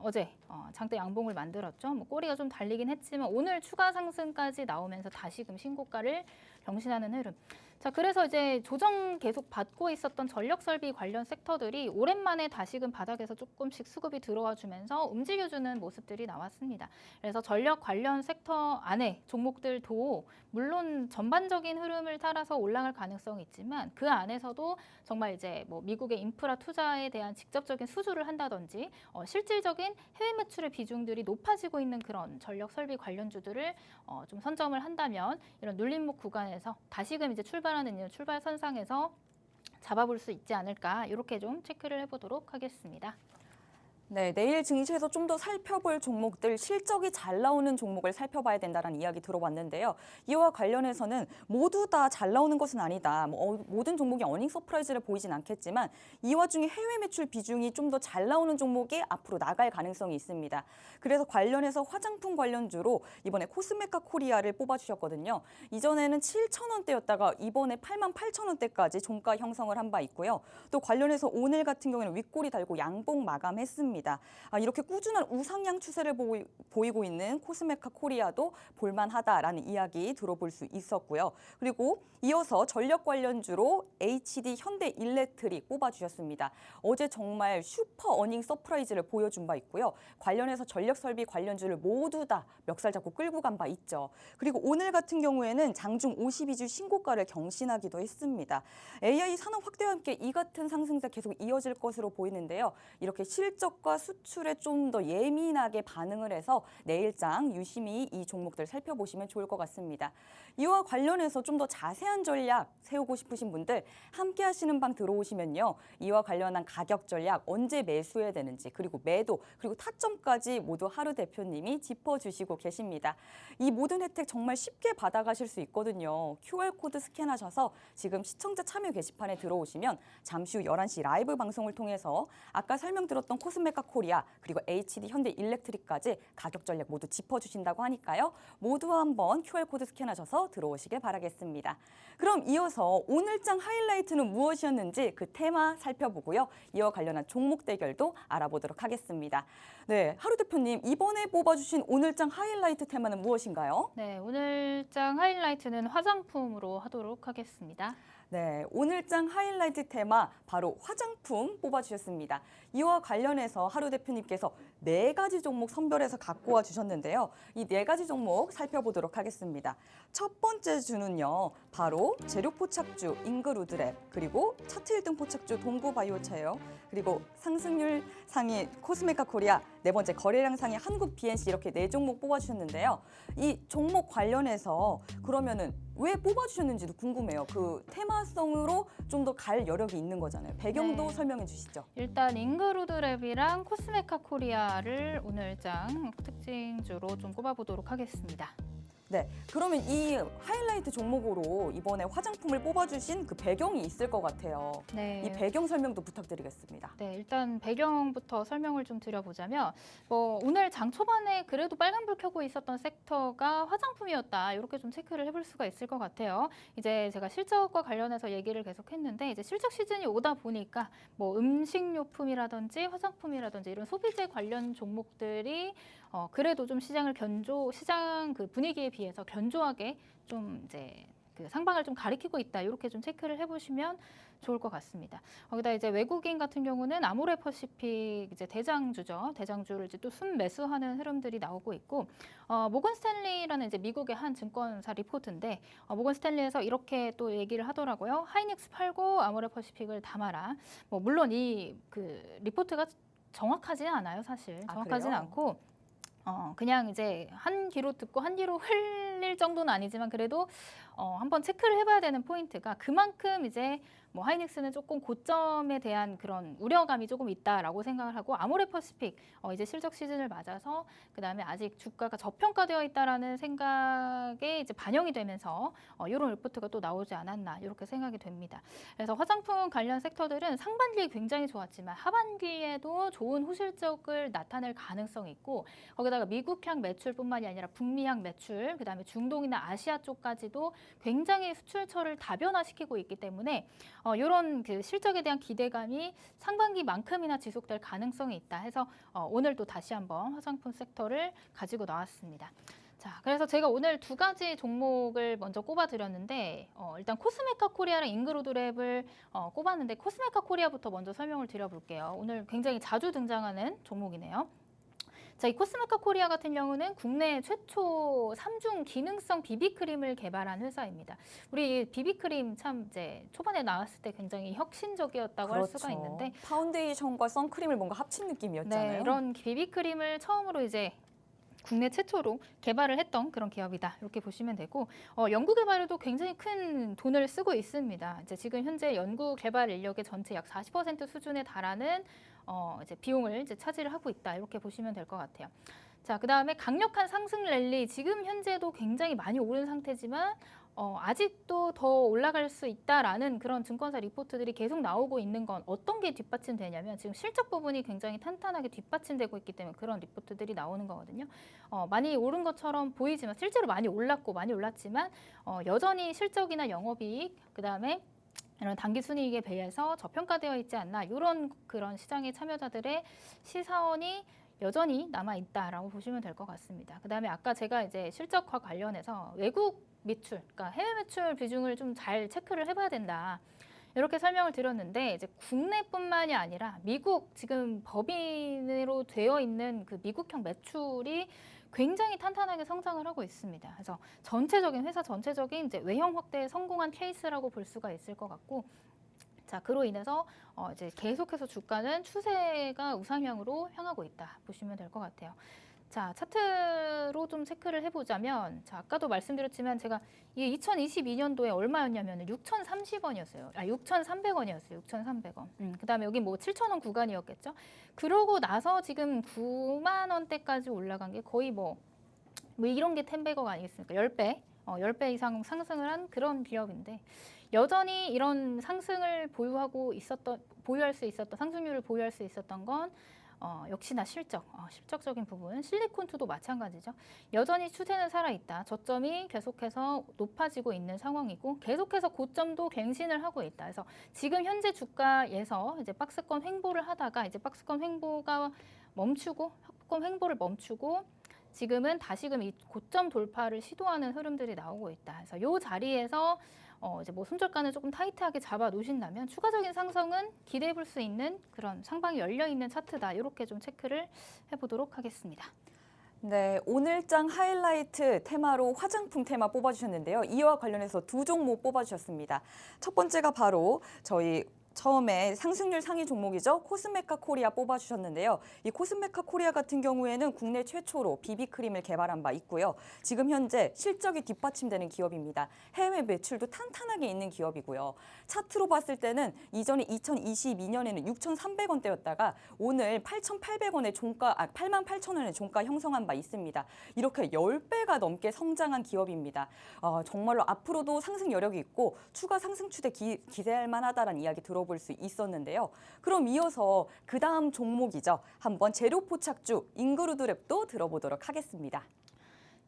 어제 장대 양봉을 만들었죠. 뭐 꼬리가 좀 달리긴 했지만 오늘 추가 상승까지 나오면서 다시금 신고가를 경신하는 흐름. 자, 그래서 이제 조정 계속 받고 있었던 전력 설비 관련 섹터들이 오랜만에 다시금 바닥에서 조금씩 수급이 들어와 주면서 움직여주는 모습들이 나왔습니다. 그래서 전력 관련 섹터 안에 종목들도 물론 전반적인 흐름을 따라서 올라갈 가능성이 있지만 그 안에서도 정말 이제 뭐 미국의 인프라 투자에 대한 직접적인 수주를 한다든지 실질적인 해외 매출의 비중들이 높아지고 있는 그런 전력 설비 관련주들을 좀 선점을 한다면 이런 눌림목 구간에서 다시금 이제 출발하는 출발 선상에서 잡아볼 수 있지 않을까 이렇게 좀 체크를 해보도록 하겠습니다. 네, 내일 증시에서 좀 더 살펴볼 종목들, 실적이 잘 나오는 종목을 살펴봐야 된다는 이야기 들어봤는데요. 이와 관련해서는 모두 다 잘 나오는 것은 아니다. 모든 종목이 어닝 서프라이즈를 보이진 않겠지만 이 와중에 해외 매출 비중이 좀 더 잘 나오는 종목이 앞으로 나갈 가능성이 있습니다. 그래서 관련해서 화장품 관련주로 이번에 코스메카 코리아를 뽑아주셨거든요. 이전에는 7,000원대였다가 이번에 88,000원대까지 종가 형성을 한 바 있고요. 또 관련해서 오늘 같은 경우에는 윗골이 달고 양봉 마감했습니다. 이렇게 꾸준한 우상향 추세를 보이고 있는 코스메카 코리아도 볼만하다라는 이야기 들어볼 수 있었고요. 그리고 이어서 전력 관련주로 HD 현대일렉트릭 뽑아주셨습니다. 어제 정말 슈퍼 어닝 서프라이즈를 보여준 바 있고요. 관련해서 전력 설비 관련주를 모두 다 멱살 잡고 끌고 간 바 있죠. 그리고 오늘 같은 경우에는 장중 52주 신고가를 경신하기도 했습니다. AI 산업 확대와 함께 이 같은 상승세 계속 이어질 것으로 보이는데요. 이렇게 실적과 수출에 좀 더 예민하게 반응을 해서 내일장 유심히 이 종목들 살펴보시면 좋을 것 같습니다. 이와 관련해서 좀 더 자세한 전략 세우고 싶으신 분들 함께 하시는 방 들어오시면요. 이와 관련한 가격 전략 언제 매수해야 되는지 그리고 매도 그리고 타점까지 모두 하루 대표님이 짚어주시고 계십니다. 이 모든 혜택 정말 쉽게 받아가실 수 있거든요. QR코드 스캔하셔서 지금 시청자 참여 게시판에 들어오시면 잠시 후 11시 라이브 방송을 통해서 아까 설명드렸던 코스메카 코리아 그리고 HD 현대일렉트릭까지 가격 전략 모두 짚어주신다고 하니까요. 모두 한번 QR코드 스캔하셔서 들어오시길 바라겠습니다. 그럼 이어서 오늘장 하이라이트는 무엇이었는지 그 테마 살펴보고요. 이와 관련한 종목 대결도 알아보도록 하겠습니다. 네, 하루 대표님 이번에 뽑아주신 오늘장 하이라이트 테마는 무엇인가요? 네, 오늘장 하이라이트는 화장품으로 하도록 하겠습니다. 네, 오늘장 하이라이트 테마 바로 화장품 뽑아주셨습니다. 이와 관련해서 하루 대표님께서 4가지 종목 선별해서 갖고 와 주셨는데요. 이 4가지 종목 살펴보도록 하겠습니다. 첫 번째 주는요, 바로 재료 포착주 잉그루드랩, 그리고 차트 1등 포착주 동구바이오체어, 그리고 상승률 상위 코스메카 코리아, 네 번째 거래량 상위 한국 BNC 이렇게 4종목 뽑아주셨는데요. 이 종목 관련해서 그러면은 왜 뽑아주셨는지도 궁금해요. 그 테마성으로 좀 더 갈 여력이 있는 거잖아요. 배경도 네. 설명해 주시죠. 일단 잉그루드랩이랑 코스메카 코리아를 오늘장 특징주로 좀 꼽아보도록 하겠습니다. 네, 그러면 이 하이라이트 종목으로 이번에 화장품을 뽑아주신 그 배경이 있을 것 같아요. 네. 이 배경 설명도 부탁드리겠습니다. 네, 일단 배경부터 설명을 좀 드려보자면 오늘 장 초반에 그래도 빨간불 켜고 있었던 섹터가 화장품이었다. 이렇게 좀 체크를 해볼 수가 있을 것 같아요. 이제 제가 실적과 관련해서 얘기를 계속 했는데 이제 실적 시즌이 오다 보니까 음식료품이라든지 화장품이라든지 이런 소비재 관련 종목들이 그래도 좀 시장 그 분위기에 비해서 견조하게 좀 이제 그 상방을 좀 가리키고 있다. 이렇게 좀 체크를 해보시면 좋을 것 같습니다. 거기다 이제 외국인 같은 경우는 아모레퍼시픽 이제 대장주죠. 대장주를 이제 또 순매수하는 흐름들이 나오고 있고, 모건 스탠리라는 이제 미국의 한 증권사 리포트인데, 모건 스탠리에서 이렇게 또 얘기를 하더라고요. 하이닉스 팔고 아모레퍼시픽을 담아라. 물론 이 그 리포트가 정확하지는 않아요, 사실. 정확하지는 그래요? 않고. 그냥 이제 한 귀로 듣고 한 귀로 흘릴 정도는 아니지만 그래도 한번 체크를 해봐야 되는 포인트가 그만큼 이제 하이닉스는 조금 고점에 대한 그런 우려감이 조금 있다라고 생각을 하고 아모레퍼시픽 이제 실적 시즌을 맞아서 그다음에 아직 주가가 저평가되어 있다라는 생각에 이제 반영이 되면서 이런 리포트가 또 나오지 않았나 이렇게 생각이 됩니다. 그래서 화장품 관련 섹터들은 상반기에 굉장히 좋았지만 하반기에도 좋은 호실적을 나타낼 가능성이 있고 거기다가 미국향 매출뿐만이 아니라 북미향 매출 그다음에 중동이나 아시아 쪽까지도 굉장히 수출처를 다변화시키고 있기 때문에 이런 그 실적에 대한 기대감이 상반기만큼이나 지속될 가능성이 있다 해서 오늘도 다시 한번 화장품 섹터를 가지고 나왔습니다. 자, 그래서 제가 오늘 2가지 종목을 먼저 꼽아드렸는데 일단 코스메카 코리아랑 잉그루드랩을 꼽았는데 코스메카 코리아부터 먼저 설명을 드려볼게요. 오늘 굉장히 자주 등장하는 종목이네요. 자, 이 코스메카 코리아 같은 경우는 국내 최초 3중 기능성 비비크림을 개발한 회사입니다. 우리 비비크림 참 이제 초반에 나왔을 때 굉장히 혁신적이었다고 할 수가 있는데 파운데이션과 선크림을 뭔가 합친 느낌이었잖아요. 네, 이런 비비크림을 처음으로 이제 국내 최초로 개발을 했던 그런 기업이다. 이렇게 보시면 되고 연구 개발에도 굉장히 큰 돈을 쓰고 있습니다. 이제 지금 현재 연구 개발 인력의 전체 약 40% 수준에 달하는 이제 비용을 이제 차지를 하고 있다. 이렇게 보시면 될 것 같아요. 자, 그다음에 강력한 상승 랠리 지금 현재도 굉장히 많이 오른 상태지만 아직도 더 올라갈 수 있다라는 그런 증권사 리포트들이 계속 나오고 있는 건 어떤 게 뒷받침되냐면 지금 실적 부분이 굉장히 탄탄하게 뒷받침되고 있기 때문에 그런 리포트들이 나오는 거거든요. 많이 오른 것처럼 보이지만 실제로 많이 올랐고 많이 올랐지만 여전히 실적이나 영업이익 그다음에 이런 단기 순이익에 비해서 저평가되어 있지 않나 이런 그런 시장의 참여자들의 시선이 여전히 남아 있다라고 보시면 될 것 같습니다. 그다음에 아까 제가 이제 실적과 관련해서 외국 매출, 그러니까 해외 매출 비중을 좀 잘 체크를 해봐야 된다. 이렇게 설명을 드렸는데 이제 국내뿐만이 아니라 미국 지금 법인으로 되어 있는 그 미국형 매출이 굉장히 탄탄하게 성장을 하고 있습니다. 그래서 전체적인 회사 전체적인 이제 외형 확대에 성공한 케이스라고 볼 수가 있을 것 같고. 자, 그로 인해서 이제 계속해서 주가는 추세가 우상향으로 향하고 있다 보시면 될 것 같아요. 자, 차트로 좀 체크를 해보자면, 자, 아까도 말씀드렸지만 제가 이게 2022년도에 얼마였냐면 6,030원이었어요. 6,300원이었어요. 6,300원. 그다음에 여기 뭐 7,000원 구간이었겠죠. 그러고 나서 지금 9만 원대까지 올라간 게 거의 뭐 이런 게 10배가 아니겠습니까? 10배. 10배 이상 상승을 한 그런 기업인데 여전히 이런 상승을 보유할 수 있었던 상승률을 보유할 수 있었던 건 역시나 실적적인 부분, 실리콘투도 마찬가지죠. 여전히 추세는 살아있다. 저점이 계속해서 높아지고 있는 상황이고 계속해서 고점도 갱신을 하고 있다. 그래서 지금 현재 주가에서 이제 박스권 횡보를 하다가 이제 박스권 횡보가 멈추고 합권 횡보를 멈추고 지금은 다시금 이 고점 돌파를 시도하는 흐름들이 나오고 있다. 그래서 이 자리에서 이제 뭐 손절가는 조금 타이트하게 잡아 놓으신다면 추가적인 상승은 기대해 볼 수 있는 그런 상방이 열려 있는 차트다. 이렇게 좀 체크를 해보도록 하겠습니다. 네, 오늘장 하이라이트 테마로 화장품 테마 뽑아주셨는데요. 이와 관련해서 두 종목 뽑아주셨습니다. 첫 번째가 바로 저희 처음에 상승률 상위 종목이죠. 코스메카 코리아 뽑아주셨는데요. 이 코스메카 코리아 같은 경우에는 국내 최초로 비비크림을 개발한 바 있고요. 지금 현재 실적이 뒷받침되는 기업입니다. 해외 매출도 탄탄하게 있는 기업이고요. 차트로 봤을 때는 이전에 2022년에는 6,300원대였다가 오늘 8,800원의 88,000원의 종가 형성한 바 있습니다. 이렇게 10배가 넘게 성장한 기업입니다. 정말로 앞으로도 상승 여력이 있고 추가 상승 추세 기대할 만하다라는 이야기 들어볼 수 있었는데요. 그럼 이어서 그 다음 종목이죠. 한번 재료 포착주 잉그루드랩도 들어보도록 하겠습니다.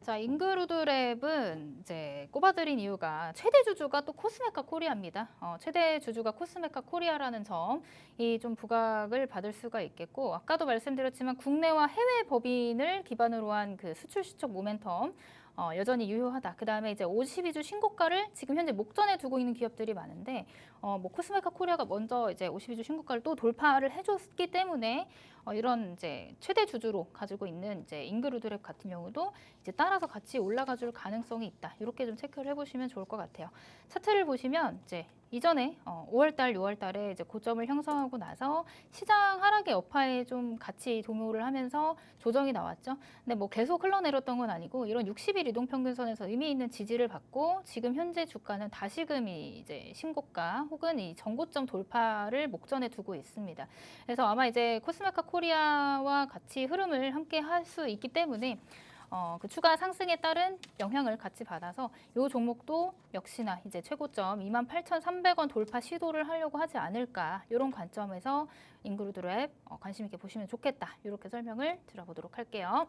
자, 잉그루드랩은 이제 꼽아드린 이유가 최대 주주가 또 코스메카 코리아입니다. 최대 주주가 코스메카 코리아라는 점이 좀 부각을 받을 수가 있겠고, 아까도 말씀드렸지만 국내와 해외 법인을 기반으로 한 그 수출 실적 모멘텀 여전히 유효하다. 그 다음에 이제 52주 신고가를 지금 현재 목전에 두고 있는 기업들이 많은데, 뭐 코스메카 코리아가 먼저 이제 52주 신고가를 또 돌파를 해줬기 때문에 이런 이제 최대 주주로 가지고 있는 이제 잉그루드랩 같은 경우도 이제 따라서 같이 올라가줄 가능성이 있다. 이렇게 좀 체크를 해보시면 좋을 것 같아요. 차트를 보시면 이제 이전에 5월달, 6월달에 이제 고점을 형성하고 나서 시장 하락의 여파에 좀 같이 동요를 하면서 조정이 나왔죠. 근데 뭐 계속 흘러내렸던 건 아니고 이런 60일 이동평균선에서 의미 있는 지지를 받고 지금 현재 주가는 다시금 이제 신고가 혹은 이 전고점 돌파를 목전에 두고 있습니다. 그래서 아마 이제 코스메카 코리아와 같이 흐름을 함께 할 수 있기 때문에 그 추가 상승에 따른 영향을 같이 받아서 이 종목도 역시나 이제 최고점 28,300원 돌파 시도를 하려고 하지 않을까 이런 관점에서 잉그루드랩 관심 있게 보시면 좋겠다 이렇게 설명을 드려보도록 할게요.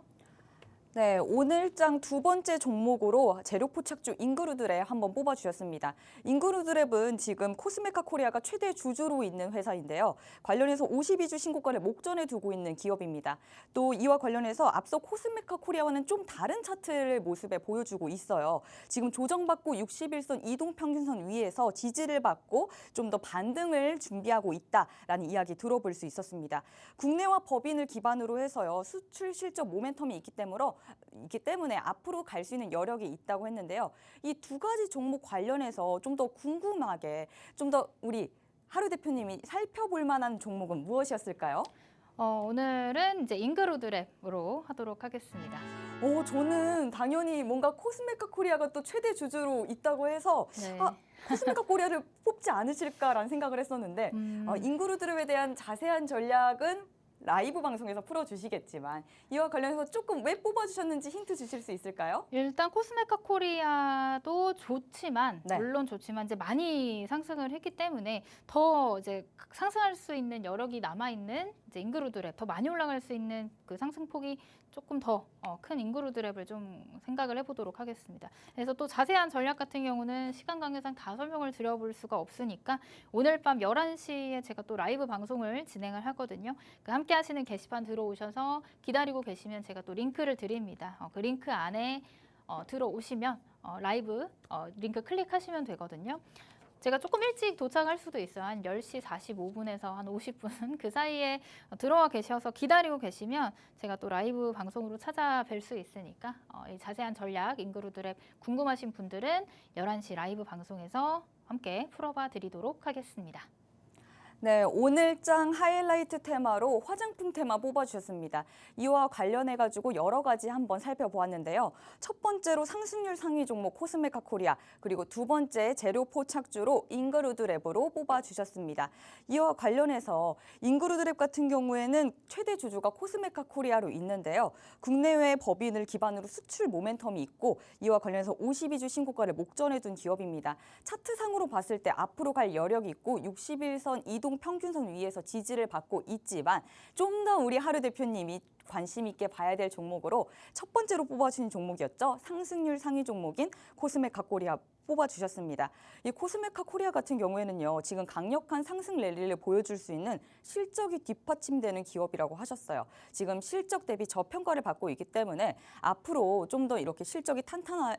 네, 오늘장 두 번째 종목으로 재료 포착주 잉그루드랩 한번 뽑아주셨습니다. 잉그루드랩은 지금 코스메카 코리아가 최대 주주로 있는 회사인데요. 관련해서 52주 신고가를 목전에 두고 있는 기업입니다. 또 이와 관련해서 앞서 코스메카 코리아와는 좀 다른 차트를 모습에 보여주고 있어요. 지금 조정받고 61선 이동평균선 위에서 지지를 받고 좀 더 반등을 준비하고 있다라는 이야기 들어볼 수 있었습니다. 국내와 법인을 기반으로 해서요. 수출 실적 모멘텀이 있기 때문에 앞으로 갈 수 있는 여력이 있다고 했는데요. 이 두 가지 종목 관련해서 좀 더 궁금하게 좀 더 우리 하루 대표님이 살펴볼 만한 종목은 무엇이었을까요? 오늘은 이제 잉그루드랩으로 하도록 하겠습니다. 저는 당연히 뭔가 코스메카 코리아가 또 최대 주주로 있다고 해서 네. 코스메카 코리아를 뽑지 않으실까라는 생각을 했었는데 잉그루드랩에 대한 자세한 전략은 라이브 방송에서 풀어주시겠지만 이와 관련해서 조금 왜 뽑아주셨는지 힌트 주실 수 있을까요? 일단 코스메카 코리아도 좋지만 네. 물론 좋지만 이제 많이 상승을 했기 때문에 더 이제 상승할 수 있는 여력이 남아 있는 이제 잉그루드랩 더 많이 올라갈 수 있는 그 상승폭이 조금 더 큰 잉그루드랩을 좀 생각을 해보도록 하겠습니다. 그래서 또 자세한 전략 같은 경우는 시간 관계상 다 설명을 드려볼 수가 없으니까 오늘 밤 11시에 제가 또 라이브 방송을 진행을 하거든요. 그 함께 하시는 게시판 들어오셔서 기다리고 계시면 제가 또 링크를 드립니다. 그 링크 안에 들어오시면 라이브 링크 클릭하시면 되거든요. 제가 조금 일찍 도착할 수도 있어요. 한 10시 45분에서 한 50분 그 사이에 들어와 계셔서 기다리고 계시면 제가 또 라이브 방송으로 찾아뵐 수 있으니까 이 자세한 전략, 잉그루드랩 궁금하신 분들은 11시 라이브 방송에서 함께 풀어봐 드리도록 하겠습니다. 네, 오늘장 하이라이트 테마로 화장품 테마 뽑아주셨습니다. 이와 관련해가지고 여러 가지 한번 살펴보았는데요. 첫 번째로 상승률 상위 종목 코스메카 코리아, 그리고 두 번째 재료 포착주로 잉그루드랩으로 뽑아주셨습니다. 이와 관련해서 잉그루드랩 같은 경우에는 최대 주주가 코스메카 코리아로 있는데요. 국내외 법인을 기반으로 수출 모멘텀이 있고 이와 관련해서 52주 신고가를 목전에 둔 기업입니다. 차트상으로 봤을 때 앞으로 갈 여력이 있고 61선 이동 평균선 위에서 지지를 받고 있지만 좀 더 우리 하루 대표님이 관심 있게 봐야 될 종목으로 첫 번째로 뽑아주신 종목이었죠. 상승률 상위 종목인 코스메카 코리아 뽑아주셨습니다. 이 코스메카 코리아 같은 경우에는요. 지금 강력한 상승 랠리를 보여줄 수 있는 실적이 뒷받침되는 기업이라고 하셨어요. 지금 실적 대비 저평가를 받고 있기 때문에 앞으로 좀 더 이렇게 실적이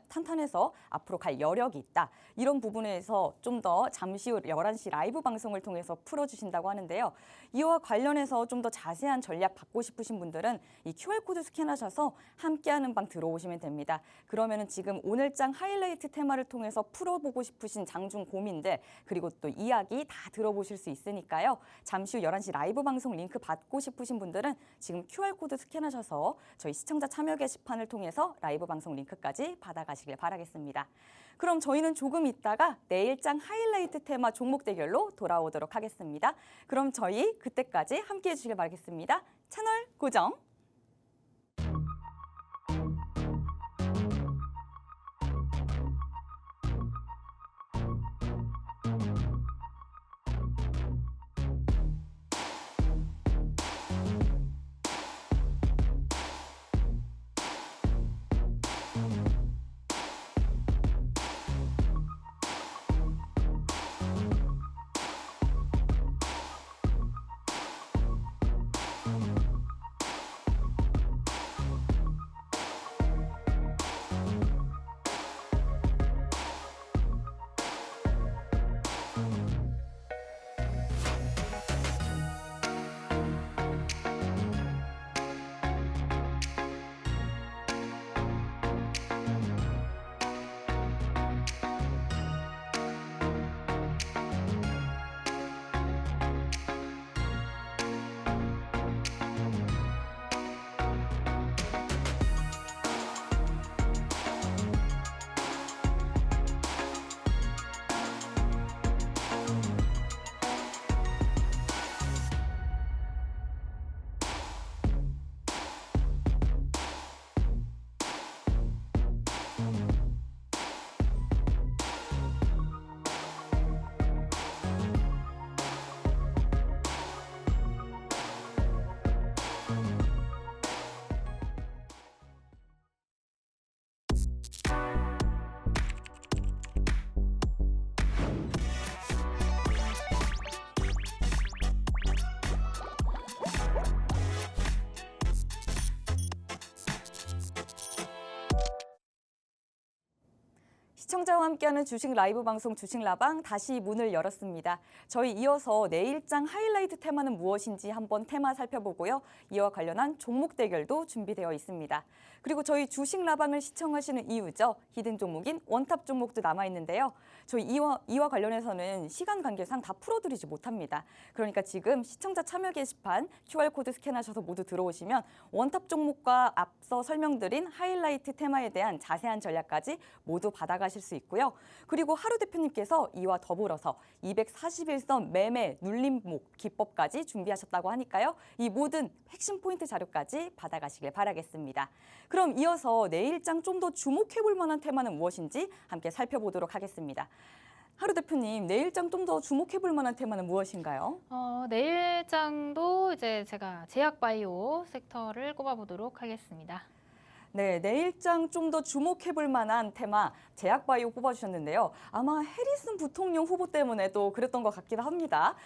탄탄해서 앞으로 갈 여력이 있다. 이런 부분에서 좀 더 잠시 후 11시 라이브 방송을 통해서 풀어주신다고 하는데요. 이와 관련해서 좀 더 자세한 전략 받고 싶으신 분들은 이 QR코드 스캔하셔서 함께하는 방 들어오시면 됩니다. 그러면은 지금 오늘장 하이라이트 테마를 통해서 풀어보고 싶으신 장중 고민들 그리고 또 이야기 다 들어보실 수 있으니까요. 잠시 후 11시 라이브 방송 링크 받고 싶으신 분들은 지금 QR코드 스캔하셔서 저희 시청자 참여 게시판을 통해서 라이브 방송 링크까지 받아가시길 바라겠습니다. 그럼 저희는 조금 있다가 내일장 하이라이트 테마 종목 대결로 돌아오도록 하겠습니다. 그럼 저희 그때까지 함께해 주시길 바라겠습니다. 채널 고정! 시청자와 함께하는 주식 라이브 방송 주식라방 다시 문을 열었습니다. 저희 이어서 내일장 하이라이트 테마는 무엇인지 한번 테마 살펴보고요. 이와 관련한 종목 대결도 준비되어 있습니다. 그리고 저희 주식라방을 시청하시는 이유죠. 히든 종목인 원탑 종목도 남아있는데요. 저희 이와 관련해서는 시간 관계상 다 풀어드리지 못합니다. 그러니까 지금 시청자 참여 게시판 QR코드 스캔하셔서 모두 들어오시면 원탑 종목과 앞서 설명드린 하이라이트 테마에 대한 자세한 전략까지 모두 받아가실 수 있고요. 그리고 하루 대표님께서 이와 더불어서 241선 매매 눌림목 기법까지 준비하셨다고 하니까요. 이 모든 핵심 포인트 자료까지 받아가시길 바라겠습니다. 그럼 이어서 내일장 좀 더 주목해볼 만한 테마는 무엇인지 함께 살펴보도록 하겠습니다. 하루 대표님, 내일장 좀 더 주목해볼 만한 테마는 무엇인가요? 내일장도 이제 제가 제약바이오 섹터를 꼽아보도록 하겠습니다. 네, 내일장 좀 더 주목해볼 만한 테마 제약바이오 뽑아주셨는데요. 아마 해리슨 부통령 후보 때문에 또 그랬던 것 같기도 합니다.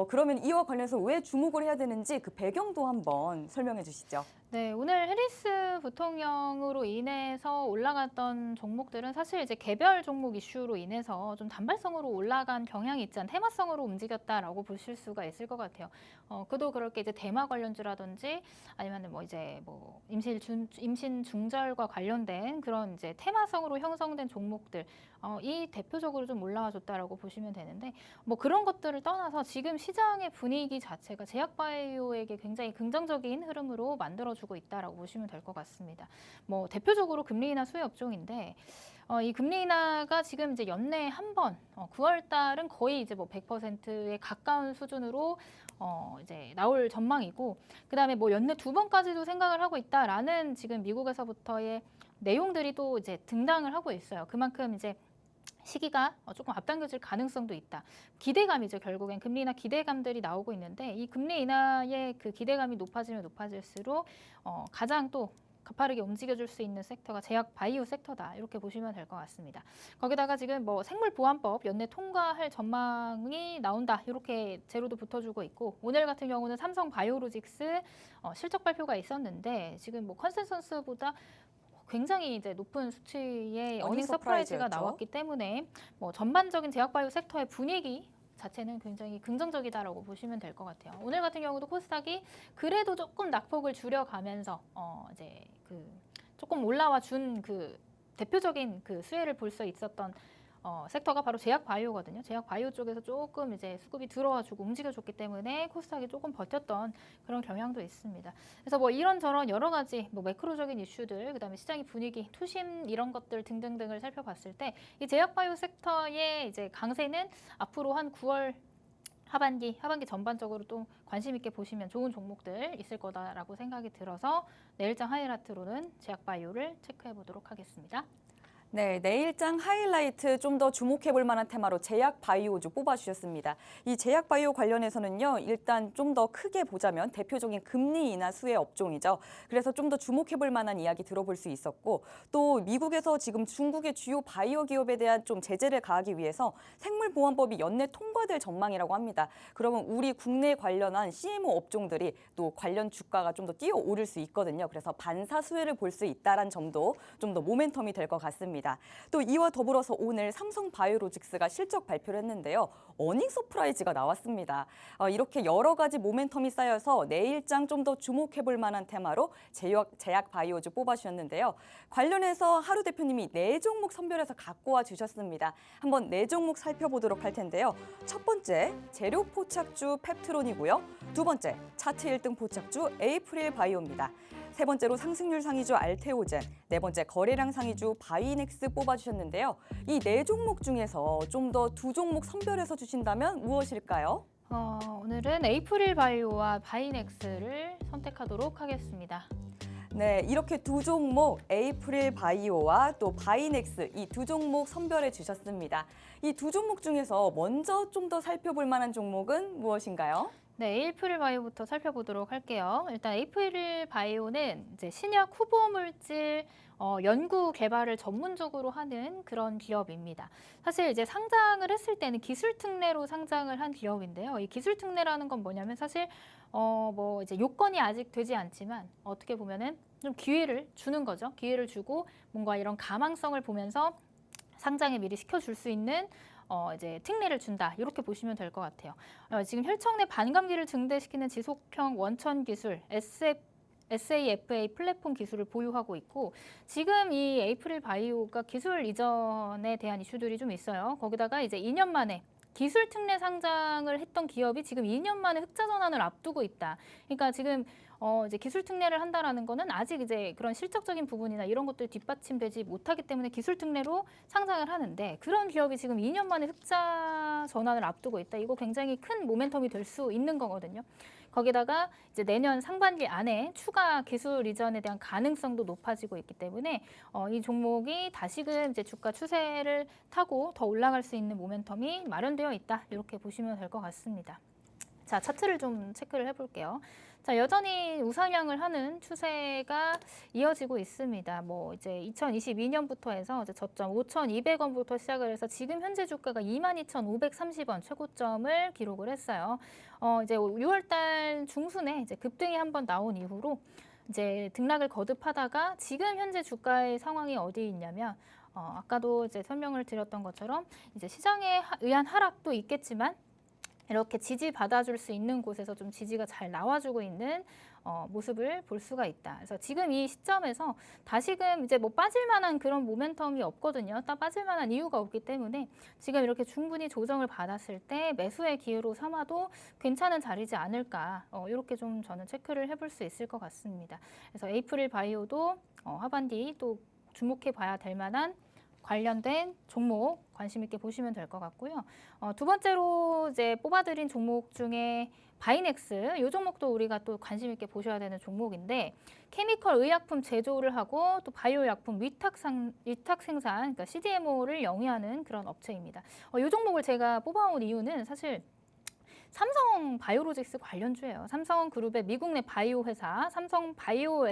그러면 이와 관련해서 왜 주목을 해야 되는지 그 배경도 한번 설명해 주시죠. 네, 오늘 해리스 부통령으로 인해서 올라갔던 종목들은 사실 이제 개별 종목 이슈로 인해서 좀 단발성으로 올라간 경향이 있지 않은 테마성으로 움직였다라고 보실 수가 있을 것 같아요. 그도 그렇게 이제 대마 관련주라든지 아니면 뭐 이제 뭐 임신 중절과 관련된 그런 이제 테마성으로 형성된 종목들 이 대표적으로 좀 올라와 줬다라고 보시면 되는데 뭐 그런 것들을 떠나서 지금 시장의 분위기 자체가 제약바이오에게 굉장히 긍정적인 흐름으로 만들어주고 있다라고 보시면 될 것 같습니다. 뭐 대표적으로 금리 인하 수혜 업종인데 이 금리 인하가 지금 이제 연내에 한 번, 9월 달은 거의 이제 뭐 100%에 가까운 수준으로 이제 나올 전망이고, 그 다음에 뭐 연내 두 번까지도 생각을 하고 있다라는 지금 미국에서부터의 내용들이 또 이제 등장을 하고 있어요. 그만큼 이제 시기가 조금 앞당겨질 가능성도 있다. 기대감이죠. 결국엔 금리 인하 기대감들이 나오고 있는데 이 금리 인하의 그 기대감이 높아지면 높아질수록 가장 또 가파르게 움직여줄 수 있는 섹터가 제약 바이오 섹터다. 이렇게 보시면 될 것 같습니다. 거기다가 지금 뭐 생물보안법 연내 통과할 전망이 나온다. 이렇게 재료도 붙어주고 있고 오늘 같은 경우는 삼성 바이오로직스 실적 발표가 있었는데 지금 뭐 컨센서스보다 굉장히 이제 높은 수치의 어닝 서프라이즈가 나왔기 때문에 뭐 전반적인 제약바이오 섹터의 분위기 자체는 굉장히 긍정적이다라고 보시면 될 것 같아요. 오늘 같은 경우도 코스닥이 그래도 조금 낙폭을 줄여가면서 이제 그 조금 올라와 준 그 대표적인 그 수혜를 볼 수 있었던 섹터가 바로 제약바이오거든요. 제약바이오 쪽에서 조금 이제 수급이 들어와주고 움직여줬기 때문에 코스닥이 조금 버텼던 그런 경향도 있습니다. 그래서 뭐 이런저런 여러 가지 뭐 매크로적인 이슈들, 그다음에 시장의 분위기, 투심 이런 것들 등등등을 살펴봤을 때 이 제약바이오 섹터의 이제 강세는 앞으로 한 9월 하반기 전반적으로 또 관심 있게 보시면 좋은 종목들 있을 거다라고 생각이 들어서 내일장 하이라이트로는 제약바이오를 체크해 보도록 하겠습니다. 네, 내일장 하이라이트 좀 더 주목해볼 만한 테마로 제약바이오주 뽑아주셨습니다. 이 제약바이오 관련해서는요, 일단 좀 더 크게 보자면 대표적인 금리 인하 수혜 업종이죠. 그래서 좀 더 주목해볼 만한 이야기 들어볼 수 있었고 또 미국에서 지금 중국의 주요 바이오 기업에 대한 좀 제재를 가하기 위해서 생물보안법이 연내 통과될 전망이라고 합니다. 그러면 우리 국내 관련한 CMO 업종들이 또 관련 주가가 좀 더 뛰어오를 수 있거든요. 그래서 반사 수혜를 볼 수 있다는 점도 좀 더 모멘텀이 될 것 같습니다. 또 이와 더불어서 오늘 삼성 바이오로직스가 실적 발표를 했는데요. 어닝 서프라이즈가 나왔습니다. 이렇게 여러 가지 모멘텀이 쌓여서 내일장 좀 더 주목해볼 만한 테마로 제약 바이오주 뽑아주셨는데요. 관련해서 하루 대표님이 4종목 선별해서 갖고 와 주셨습니다. 한번 4종목 살펴보도록 할 텐데요. 첫 번째, 재료 포착주 펩트론이고요. 두 번째, 차트 1등 포착주 에이프릴 바이오입니다. 세 번째로 상승률 상위주 알테오젠, 네 번째 거래량 상위주 바이넥스 뽑아주셨는데요. 이 4종목 중에서 좀 더 2종목 선별해서 주신다면 무엇일까요? 오늘은 에이프릴 바이오와 바이넥스를 선택하도록 하겠습니다. 네, 이렇게 2종목 에이프릴 바이오와 또 바이넥스 이 2종목 선별해 주셨습니다. 이 2종목 중에서 먼저 좀 더 살펴볼 만한 종목은 무엇인가요? 네, 에이프릴 바이오부터 살펴보도록 할게요. 일단 에이프릴 바이오는 이제 신약 후보 물질 연구 개발을 전문적으로 하는 그런 기업입니다. 사실 이제 상장을 했을 때는 기술 특례로 상장을 한 기업인데요. 이 기술 특례라는 건 뭐냐면 사실 뭐 이제 요건이 아직 되지 않지만 어떻게 보면은 좀 기회를 주는 거죠. 기회를 주고 뭔가 이런 가망성을 보면서 상장에 미리 시켜줄 수 있는 이제 특례를 준다 이렇게 보시면 될 것 같아요. 지금 혈청 내 반감기를 증대시키는 지속형 원천 기술 SAFA 플랫폼 기술을 보유하고 있고 지금 이 에이프릴 바이오가 기술 이전에 대한 이슈들이 좀 있어요. 거기다가 이제 2년 만에 기술 특례 상장을 했던 기업이 지금 2년 만에 흑자 전환을 앞두고 있다. 그러니까 지금 이제 기술 특례를 한다라는 거는 아직 이제 그런 실적적인 부분이나 이런 것들이 뒷받침되지 못하기 때문에 기술 특례로 상장을 하는데 그런 기업이 지금 2년 만에 흑자 전환을 앞두고 있다. 이거 굉장히 큰 모멘텀이 될 수 있는 거거든요. 거기다가 이제 내년 상반기 안에 추가 기술 이전에 대한 가능성도 높아지고 있기 때문에 이 종목이 다시금 이제 주가 추세를 타고 더 올라갈 수 있는 모멘텀이 마련되어 있다. 이렇게 보시면 될 것 같습니다. 자, 차트를 좀 체크를 해볼게요. 자, 여전히 우상향을 하는 추세가 이어지고 있습니다. 뭐 이제 2022년부터 해서 이제 저점 5,200원부터 시작을 해서 지금 현재 주가가 22,530원 최고점을 기록을 했어요. 이제 6월달 중순에 이제 급등이 한번 나온 이후로 이제 등락을 거듭하다가 지금 현재 주가의 상황이 어디 있냐면 아까도 이제 설명을 드렸던 것처럼 이제 시장에 의한 하락도 있겠지만 이렇게 지지 받아줄 수 있는 곳에서 좀 지지가 잘 나와주고 있는 모습을 볼 수가 있다. 그래서 지금 이 시점에서 다시금 이제 뭐 빠질 만한 그런 모멘텀이 없거든요. 딱 빠질 만한 이유가 없기 때문에 지금 이렇게 충분히 조정을 받았을 때 매수의 기회로 삼아도 괜찮은 자리지 않을까. 이렇게 좀 저는 체크를 해볼 수 있을 것 같습니다. 그래서 에이프릴 바이오도 하반기 또 주목해 봐야 될 만한 관련된 종목 관심 있게 보시면 될 것 같고요. 두 번째로 이제 뽑아드린 종목 중에 바이넥스, 이 종목도 우리가 또 관심 있게 보셔야 되는 종목인데 케미컬 의약품 제조를 하고 또 바이오 약품 위탁 생산, 그러니까 CDMO를 영위하는 그런 업체입니다. 이 종목을 제가 뽑아온 이유는 사실 삼성 바이오로직스 관련주예요. 삼성그룹의 미국 내 바이오 회사 삼성 바이오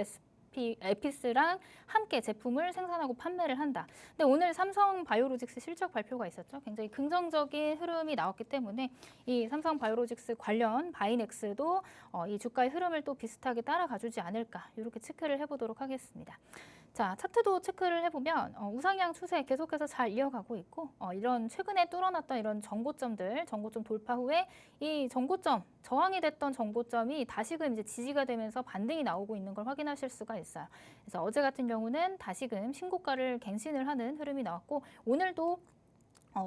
에피스랑 함께 제품을 생산하고 판매를 한다. 근데 오늘 삼성 바이오로직스 실적 발표가 있었죠. 굉장히 긍정적인 흐름이 나왔기 때문에 이 삼성 바이오로직스 관련 바이넥스도 이 주가의 흐름을 또 비슷하게 따라가주지 않을까 이렇게 체크를 해보도록 하겠습니다. 자, 차트도 체크를 해보면 우상향 추세 계속해서 잘 이어가고 있고 이런 최근에 뚫어놨던 이런 정고점들, 정고점 돌파 후에 이 정고점, 저항이 됐던 정고점이 다시금 이제 지지가 되면서 반등이 나오고 있는 걸 확인하실 수가 있어요. 그래서 어제 같은 경우는 다시금 신고가를 갱신을 하는 흐름이 나왔고 오늘도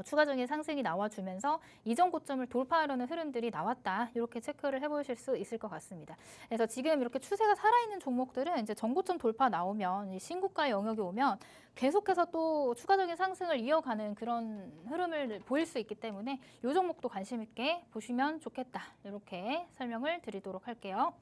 추가적인 상승이 나와주면서 이전 고점을 돌파하려는 흐름들이 나왔다. 이렇게 체크를 해보실 수 있을 것 같습니다. 그래서 지금 이렇게 추세가 살아있는 종목들은 이제 전고점 돌파 나오면 이 신고가 영역이 오면 계속해서 또 추가적인 상승을 이어가는 그런 흐름을 보일 수 있기 때문에 이 종목도 관심 있게 보시면 좋겠다. 이렇게 설명을 드리도록 할게요.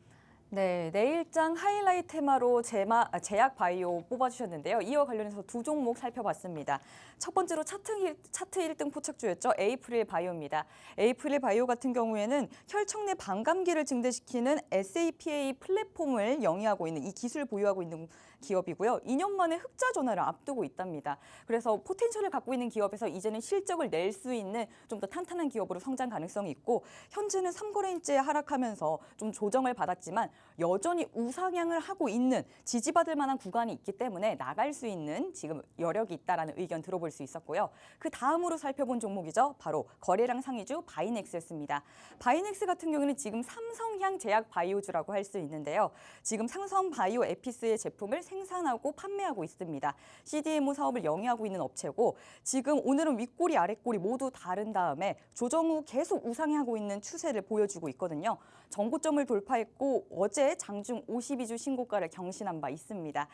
네, 내일장 하이라이트 테마로 제약 바이오 뽑아주셨는데요. 이와 관련해서 두 종목 살펴봤습니다. 첫 번째로 차트 1등 포착주였죠. 에이프릴 바이오입니다. 에이프릴 바이오 같은 경우에는 혈청 내 반감기를 증대시키는 SAPA 플랫폼을 영위하고 있는 이 기술을 보유하고 있는 기업이고요. 2년 만에 흑자 전환을 앞두고 있답니다. 그래서 포텐셜을 갖고 있는 기업에서 이제는 실적을 낼 수 있는 좀 더 탄탄한 기업으로 성장 가능성이 있고 현재는 3거래일째 하락하면서 좀 조정을 받았지만 여전히 우상향을 하고 있는 지지받을 만한 구간이 있기 때문에 나갈 수 있는 지금 여력이 있다라는 의견 들어볼 수 있었고요. 그 다음으로 살펴본 종목이죠. 바로 거래량 상위주 바이넥스였습니다. 바이넥스 같은 경우는 지금 삼성향 제약 바이오주라고 할 수 있는데요. 지금 삼성 바이오 에피스의 제품을 생산하고 판매하고 있습니다. CDMO 사업을 영위하고 있는 업체고 지금 오늘은 윗꼬리 아랫꼬리 모두 다른 다음에 조정 후 계속 우상향하고 있는 추세를 보여주고 있거든요. 정고점을 돌파했고 어제 장중 52주 신고가를 경신한 바 있습니다.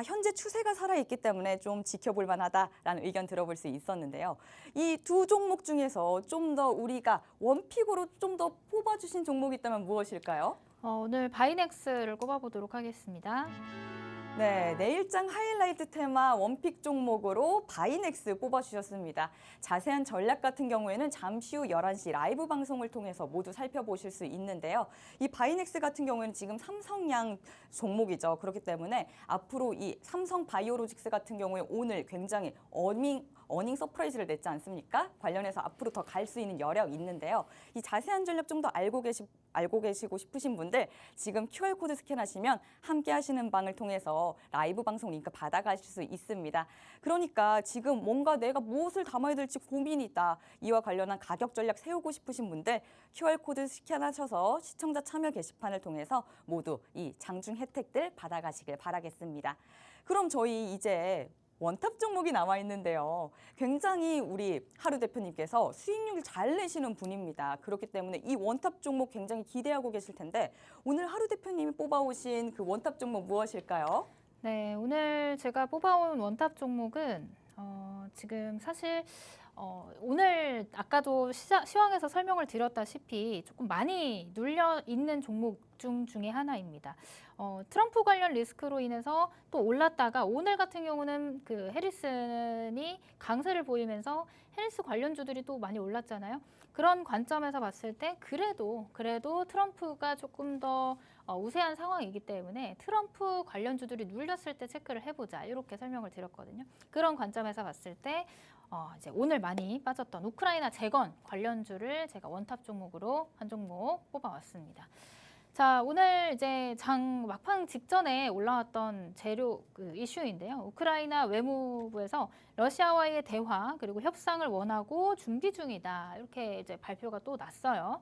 현재 추세가 살아있기 때문에 좀 지켜볼 만하다라는 의견 들어볼 수 있었는데요. 이 두 종목 중에서 좀 더 우리가 원픽으로 좀 더 뽑아주신 종목이 있다면 무엇일까요? 오늘 바이넥스를 꼽아보도록 하겠습니다. 네, 내일장 하이라이트 테마 원픽 종목으로 바이넥스 뽑아주셨습니다. 자세한 전략 같은 경우에는 잠시 후 11시 라이브 방송을 통해서 모두 살펴보실 수 있는데요. 이 바이넥스 같은 경우에는 지금 삼성양 종목이죠. 그렇기 때문에 앞으로 이 삼성 바이오로직스 같은 경우에 오늘 굉장히 어닝 서프라이즈를 냈지 않습니까? 관련해서 앞으로 더 갈 수 있는 여력이 있는데요. 이 자세한 전략 좀 더 알고 계시고 싶으신 분들 지금 QR코드 스캔하시면 함께 하시는 방을 통해서 통해서 라이브 방송 링크 받아가실 수 있습니다. 그러니까 지금 뭔가 내가 무엇을 담아야 될지 고민이다. 이와 관련한 가격 전략 세우고 싶으신 분들 QR코드 스캔하셔서 시청자 참여 게시판을 통해서 모두 이 장중 혜택들 받아가시길 바라겠습니다. 그럼 저희 이제 원탑 종목이 남아 있는데요. 굉장히 우리 하루 대표님께서 수익률 잘 내시는 분입니다. 그렇기 때문에 이 원탑 종목 굉장히 기대하고 계실 텐데 오늘 하루 대표님이 뽑아오신 그 원탑 종목 무엇일까요? 네, 오늘 제가 뽑아온 원탑 종목은 지금 사실 오늘 아까도 시황에서 설명을 드렸다시피 조금 많이 눌려 있는 종목 중에 하나입니다. 트럼프 관련 리스크로 인해서 또 올랐다가 오늘 같은 경우는 그 해리슨이 강세를 보이면서 해리스 관련주들이 또 많이 올랐잖아요. 그런 관점에서 봤을 때 그래도 트럼프가 조금 더 우세한 상황이기 때문에 트럼프 관련주들이 눌렸을 때 체크를 해보자 이렇게 설명을 드렸거든요. 그런 관점에서 봤을 때 이제 오늘 많이 빠졌던 우크라이나 재건 관련주를 제가 원탑 종목으로 한 종목 뽑아왔습니다. 자, 오늘 이제 장 막판 직전에 올라왔던 재료 이슈인데요. 우크라이나 외무부에서 러시아와의 대화 그리고 협상을 원하고 준비 중이다. 이렇게 이제 발표가 또 났어요.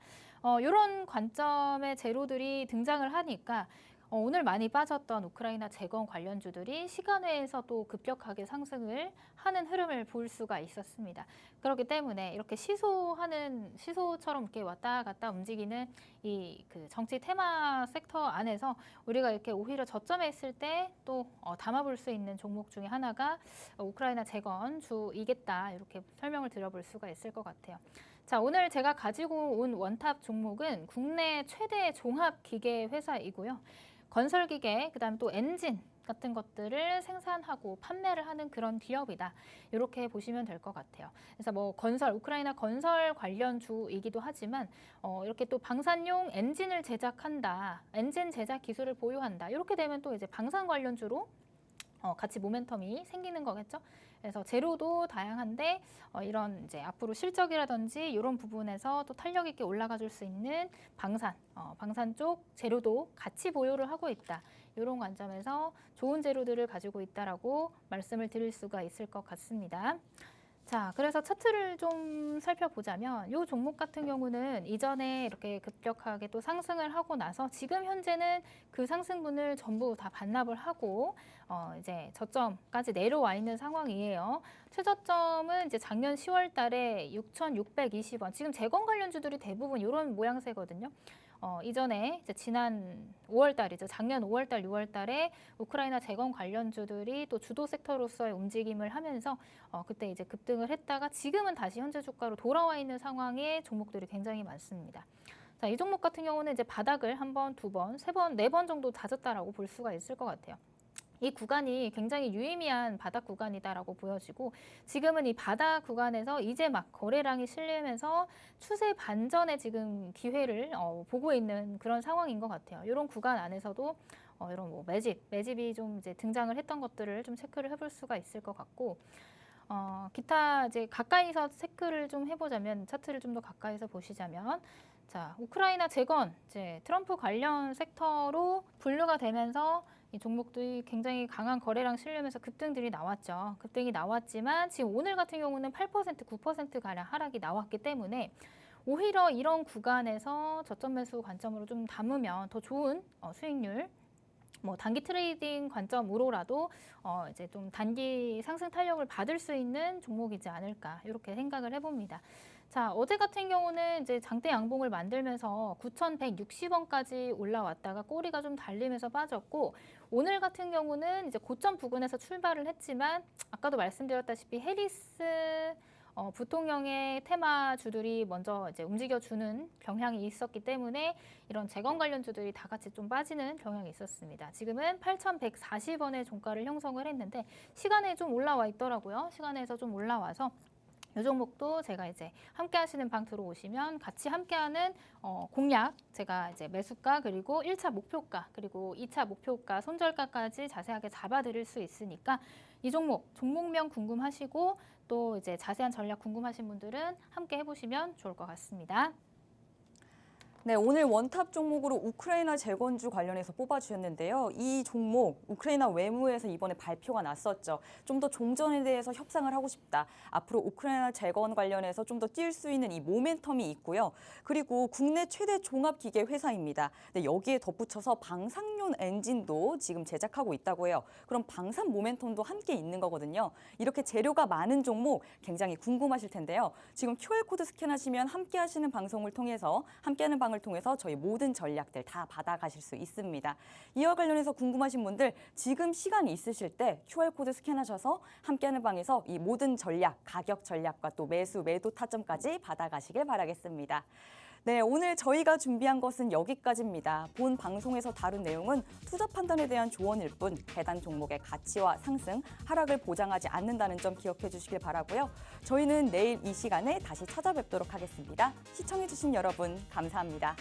이런 관점의 재료들이 등장을 하니까 오늘 많이 빠졌던 우크라이나 재건 관련주들이 시간외에서 또 급격하게 상승을 하는 흐름을 볼 수가 있었습니다. 그렇기 때문에 이렇게 시소처럼 이렇게 왔다 갔다 움직이는 이 그 정치 테마 섹터 안에서 우리가 이렇게 오히려 저점에 있을 때 또 담아볼 수 있는 종목 중에 하나가 우크라이나 재건 주이겠다 이렇게 설명을 드려볼 수가 있을 것 같아요. 자, 오늘 제가 가지고 온 원탑 종목은 국내 최대 종합 기계 회사이고요. 건설기계, 그다음에 또 엔진 같은 것들을 생산하고 판매를 하는 그런 기업이다. 이렇게 보시면 될 것 같아요. 그래서 뭐 우크라이나 건설 관련주이기도 하지만 이렇게 또 방산용 엔진을 제작한다. 엔진 제작 기술을 보유한다. 이렇게 되면 또 이제 방산 관련주로 같이 모멘텀이 생기는 거겠죠. 그래서 재료도 다양한데 이런 이제 앞으로 실적이라든지 이런 부분에서 또 탄력 있게 올라가 줄 수 있는 방산 쪽 재료도 같이 보유를 하고 있다. 이런 관점에서 좋은 재료들을 가지고 있다라고 말씀을 드릴 수가 있을 것 같습니다. 자, 그래서 차트를 좀 살펴보자면 이 종목 같은 경우는 이전에 이렇게 급격하게 또 상승을 하고 나서 지금 현재는 그 상승분을 전부 다 반납을 하고 이제 저점까지 내려와 있는 상황이에요. 최저점은 이제 작년 10월 달에 6,620원. 지금 재건 관련주들이 대부분 이런 모양새거든요. 이전에 이제 지난 5월 달이죠. 작년 5월 달, 6월 달에 우크라이나 재건 관련주들이 또 주도 섹터로서의 움직임을 하면서 그때 이제 급등을 했다가 지금은 다시 현재 주가로 돌아와 있는 상황의 종목들이 굉장히 많습니다. 자, 이 종목 같은 경우는 이제 바닥을 한 번, 두 번, 세 번, 네 번 정도 다졌다라고 볼 수가 있을 것 같아요. 이 구간이 굉장히 유의미한 바닥 구간이다라고 보여지고 지금은 이 바닥 구간에서 이제 막 거래량이 실리면서 추세 반전의 지금 기회를 보고 있는 그런 상황인 것 같아요. 이런 구간 안에서도 이런 뭐 매집이 좀 이제 등장을 했던 것들을 좀 체크를 해볼 수가 있을 것 같고 기타 이제 가까이서 체크를 좀 해보자면 차트를 좀 더 가까이서 보시자면 자, 우크라이나 재건 이제 트럼프 관련 섹터로 분류가 되면서 이 종목들이 굉장히 강한 거래량 실리면서 급등들이 나왔죠. 급등이 나왔지만 지금 오늘 같은 경우는 8%, 9%가량 하락이 나왔기 때문에 오히려 이런 구간에서 저점 매수 관점으로 좀 담으면 더 좋은 수익률 뭐 단기 트레이딩 관점으로라도 이제 좀 단기 상승 탄력을 받을 수 있는 종목이지 않을까 이렇게 생각을 해봅니다. 자, 어제 같은 경우는 이제 장대 양봉을 만들면서 9,160원까지 올라왔다가 꼬리가 좀 달리면서 빠졌고 오늘 같은 경우는 이제 고점 부근에서 출발을 했지만 아까도 말씀드렸다시피 해리스 부통령의 테마주들이 먼저 이제 움직여주는 경향이 있었기 때문에 이런 재건 관련주들이 다 같이 좀 빠지는 경향이 있었습니다. 지금은 8,140원의 종가를 형성을 했는데 시간에 좀 올라와 있더라고요. 시간에서 좀 올라와서 이 종목도 제가 이제 함께 하시는 방 들어오시면 같이 함께하는 공략 제가 이제 매수가 그리고 1차 목표가 그리고 2차 목표가 손절가까지 자세하게 잡아드릴 수 있으니까 이 종목명 궁금하시고 또 이제 자세한 전략 궁금하신 분들은 함께 해보시면 좋을 것 같습니다. 네, 오늘 원탑 종목으로 우크라이나 재건주 관련해서 뽑아주셨는데요. 이 종목 우크라이나 외무에서 이번에 발표가 났었죠. 좀 더 종전에 대해서 협상을 하고 싶다. 앞으로 우크라이나 재건 관련해서 좀 더 뛸 수 있는 이 모멘텀이 있고요. 그리고 국내 최대 종합기계 회사입니다. 네, 여기에 덧붙여서 방산용 엔진도 지금 제작하고 있다고 해요. 그럼 방산 모멘텀도 함께 있는 거거든요. 이렇게 재료가 많은 종목 굉장히 궁금하실 텐데요. 지금 QR코드 스캔하시면 함께 하시는 방송을 통해서 함께하는 방을 통해서 저희 모든 전략들 다 받아가실 수 있습니다. 이와 관련해서 궁금하신 분들 지금 시간 있으실 때 QR코드 스캔하셔서 함께하는 방에서 이 모든 전략, 가격 전략과 또 매수, 매도 타점까지 받아가시길 바라겠습니다. 네, 오늘 저희가 준비한 것은 여기까지입니다. 본 방송에서 다룬 내용은 투자 판단에 대한 조언일 뿐 해당 종목의 가치와 상승, 하락을 보장하지 않는다는 점 기억해 주시길 바라고요. 저희는 내일 이 시간에 다시 찾아뵙도록 하겠습니다. 시청해 주신 여러분 감사합니다.